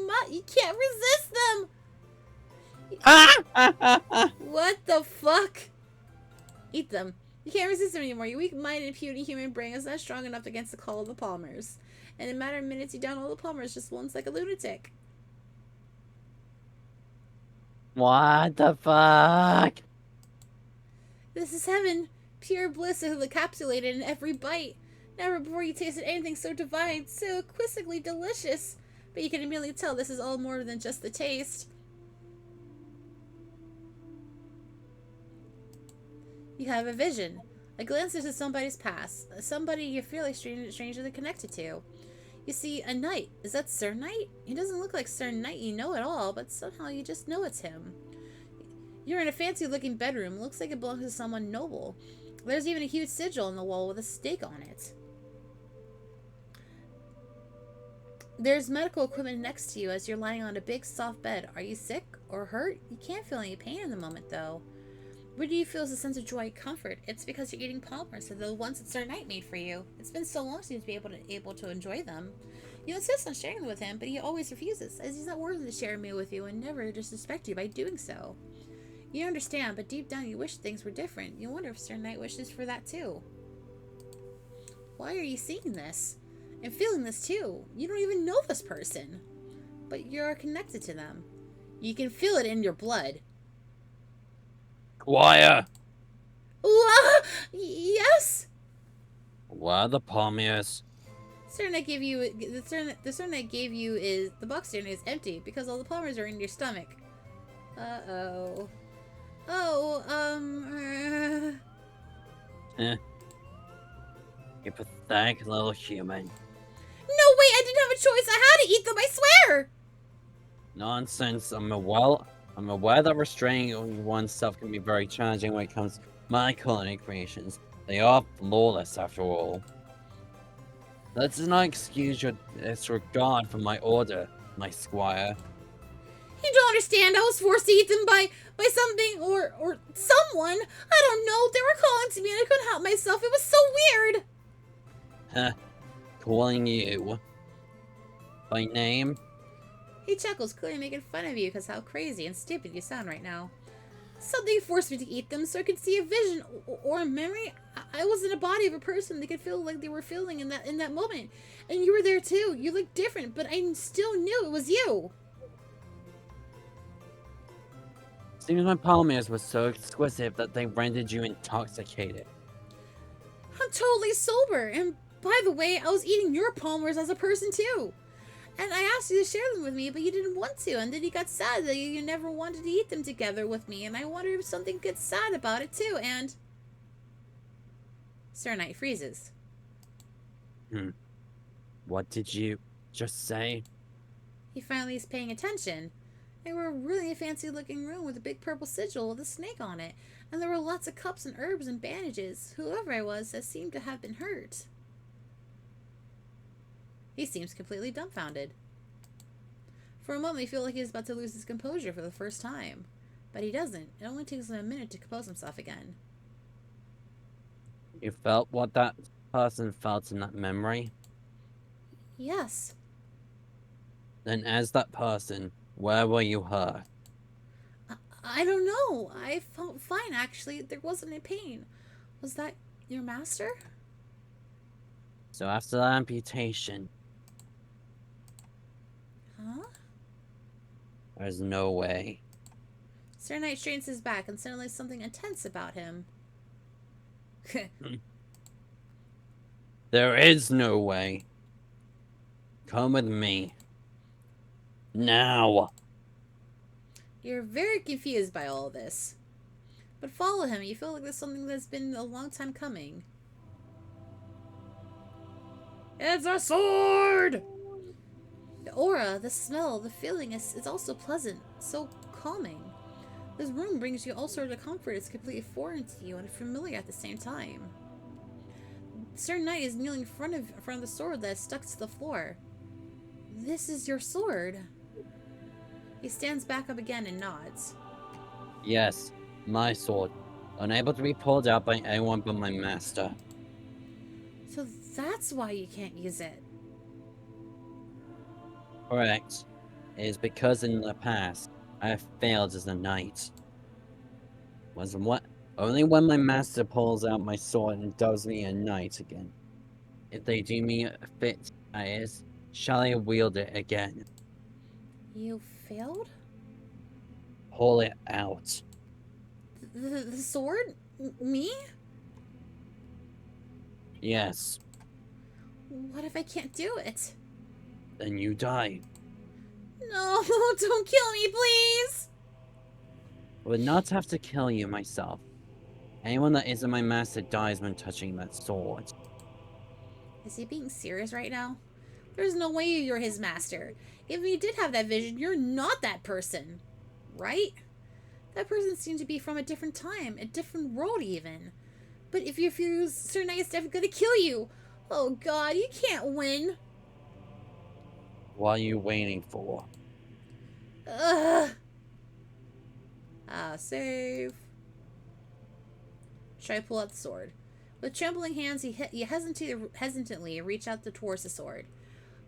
can't resist them! What the fuck? Eat them. You can't resist them anymore. Your weak-minded, puny human brain is not strong enough against the call of the polymers. And in a matter of minutes, you down all the polymers just once like a lunatic. What the fuck? This is heaven. Pure bliss encapsulated in every bite. Never before you tasted anything so divine, so exquisitely delicious. But you can immediately tell this is all more than just the taste. You have a vision. A glimpse into somebody's past. Somebody you feel like strangely connected to. You see a knight. Is that Sir Knight? He doesn't look like Sir Knight you know at all, but somehow you just know it's him. You're in a fancy-looking bedroom. Looks like it belongs to someone noble. There's even a huge sigil on the wall with a stake on it. There's medical equipment next to you as you're lying on a big, soft bed. Are you sick or hurt? You can't feel any pain in the moment, though. Where do you feel is a sense of joy and comfort? It's because you're eating polymers, the ones that Sir Knight made for you. It's been so long since you've been able to enjoy them. You insist on sharing them with him, but he always refuses, as he's not worthy to share a meal with you and never disrespect you by doing so. You understand, but deep down you wish things were different. You wonder if Sir Knight wishes for that too. Why are you seeing this? And feeling this too? You don't even know this person. But you're connected to them. You can feel it in your blood. Quiet! Yes? Where are the polymers? Sir Knight gave you the Sir Knight gave you is the box Sir Knight is empty because all the polymers are in your stomach. Uh-oh. You pathetic little human. No, wait, I didn't have a choice. I had to eat them, I swear! Nonsense. I'm aware that restraining oneself can be very challenging when it comes to my culinary creations. They are flawless, after all. That does not excuse your disregard for my order, my squire. You don't understand. I was forced to eat them by something or someone. I don't know. They were calling to me and I couldn't help myself. It was so weird. Huh. Calling you by name? He chuckles, clearly making fun of you because how crazy and stupid you sound right now. Something forced me to eat them so I could see a vision or a memory. I was in a body of a person they could feel like they were feeling in that moment. And you were there too. You looked different, but I still knew it was you. Seems my polymers were so exquisite that they rendered you intoxicated. I'm totally sober. And by the way, I was eating your polymers as a person too. And I asked you to share them with me, but you didn't want to. And then you got sad that you never wanted to eat them together with me. And I wonder if something gets sad about it too. And Sir Knight freezes. What did you just say? He finally is paying attention. They were really a fancy looking room with a big purple sigil with a snake on it. And there were lots of cups and herbs and bandages. Whoever I was that seemed to have been hurt. He seems completely dumbfounded. For a moment, you feel like he's about to lose his composure for the first time. But he doesn't. It only takes him a minute to compose himself again. You felt what that person felt in that memory? Yes. Then as that person, where were you hurt? I don't know. I felt fine, actually. There wasn't any pain. Was that your master? So after the amputation, Huh? there's no way. Sir Knight straightens his back and suddenly something intense about him. There is no way. Come with me. Now. You're very confused by all this. But follow him. You feel like there's something that's been a long time coming. It's a sword! The aura, the smell, the feeling is also pleasant. So calming. This room brings you all sorts of comfort. It's completely foreign to you and familiar at the same time. Sir Knight is kneeling in front of the sword that is stuck to the floor. This is your sword. He stands back up again and nods. Yes, my sword. Unable to be pulled out by anyone but my master. So that's why you can't use it. Correct. It is because in the past, I have failed as a knight. Only when my master pulls out my sword and does me a knight again. If they deem me fit, that is, shall I wield it again. You failed? Pull it out. The sword? Me? Yes, What if I can't do it? then you die. No, don't kill me, please! I would not have to kill you myself. Anyone that isn't my master dies when touching that sword. Is he being serious right now? There's no way you're his master. If you did have that vision, you're not that person. Right? That person seemed to be from a different time, a different world even. But if you refuse, Sir Knight is definitely gonna kill you. Oh god, you can't win. What are you waiting for? Ugh. Save. Should I pull out the sword? With trembling hands, you hesitantly reach out towards the sword.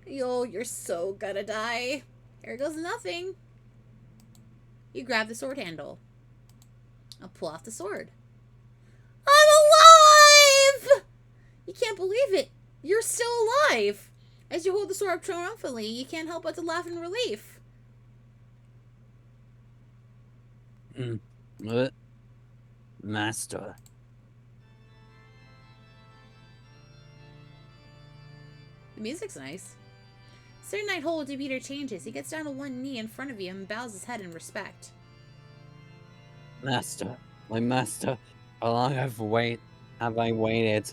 Yo, you're so gonna die. Here goes nothing. You grab the sword handle. I'll pull off the sword. I'm alive! You can't believe it. You're still alive. As you hold the sword up triumphantly, you can't help but to laugh in relief. Master. The music's nice. Sir Knight Hole demeanor changes. He gets down to one knee in front of you and bows his head in respect. Master. My master. How long have I waited?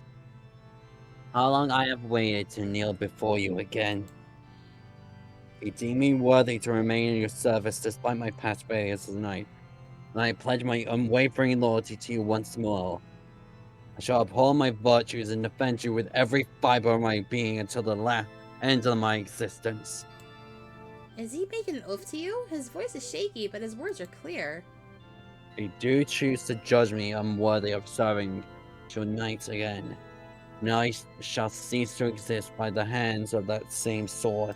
How long I have waited to kneel before you again? You deem me worthy to remain in your service despite my past failures as a knight, and I pledge my unwavering loyalty to you once more. I shall uphold my virtues and defend you with every fiber of my being until the last end of my existence. Is he making an oath to you? His voice is shaky, but his words are clear. If you do choose to judge me unworthy of serving your knight again, and I shall cease to exist by the hands of that same sword.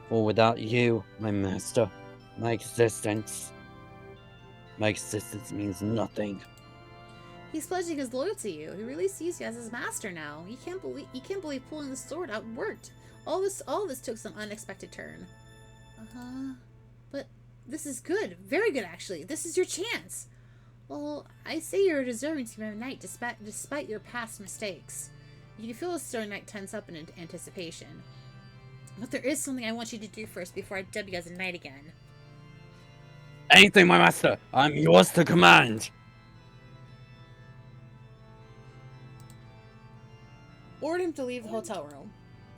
For without you, my master, my existence means nothing. He's pledging his loyalty to you. He really sees you as his master now. He can't believe pulling the sword out worked. All this took some unexpected turn. But this is good. Very good, actually. This is your chance. Well, I say you're deserving to be a knight despite your past mistakes. You can feel a Sir Knight tense up in anticipation. But there is something I want you to do first before I dub you as a knight again. Anything, my master! I'm yours to command! Order him to leave the hotel room.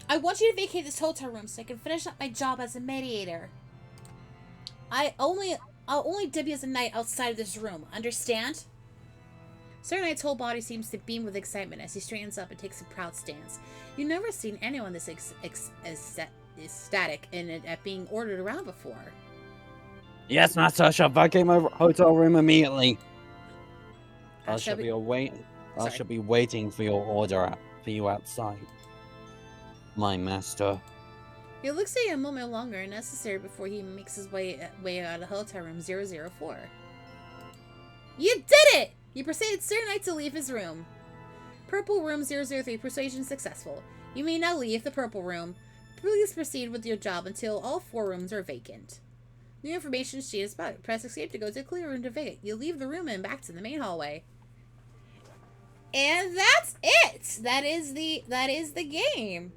I want you to vacate this hotel room so I can finish up my job as a mediator. I'll only dub you as a knight outside of this room, understand? Sir Knight's whole body seems to beam with excitement as he straightens up and takes a proud stance. You've never seen anyone this ecstatic at being ordered around before. Yes, master, I shall vacate my hotel room immediately. I shall be waiting for your order for you outside. My master. It looks like a moment longer and necessary before he makes his way out of hotel room 004. You did it! You persuaded Sir Knight to leave his room. Purple room 003, persuasion successful. You may now leave the purple room. Please proceed with your job until all 4 rooms are vacant. New information sheet is spotted. Press escape to go to the clear room to vacate. You leave the room and back to the main hallway. And that's it! That is the game.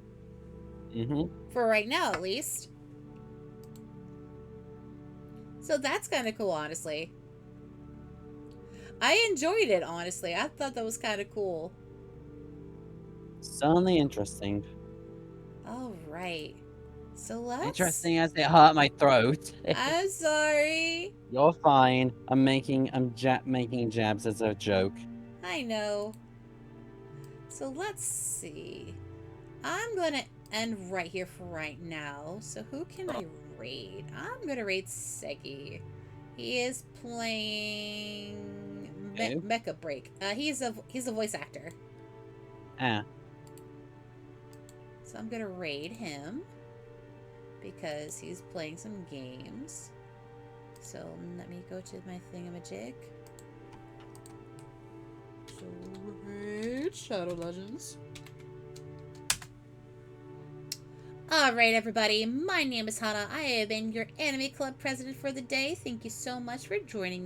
For right now, at least. So that's kind of cool, honestly. I enjoyed it, honestly. I thought that was kind of cool. Certainly interesting. All right. So let's... Interesting as it hurt my throat. I'm sorry. You're fine. I'm making jabs as a joke. I know. So let's see. I'm gonna end right here for right now. So who can I raid? I'm gonna raid Segi. He is playing Mecha Break. He's a voice actor. Ah. So I'm gonna raid him because he's playing some games. So let me go to my thingamajig. So raid Shadow Legends. Alright, everybody. My name is Hana. I have been your Anime Club president for the day. Thank you so much for joining me.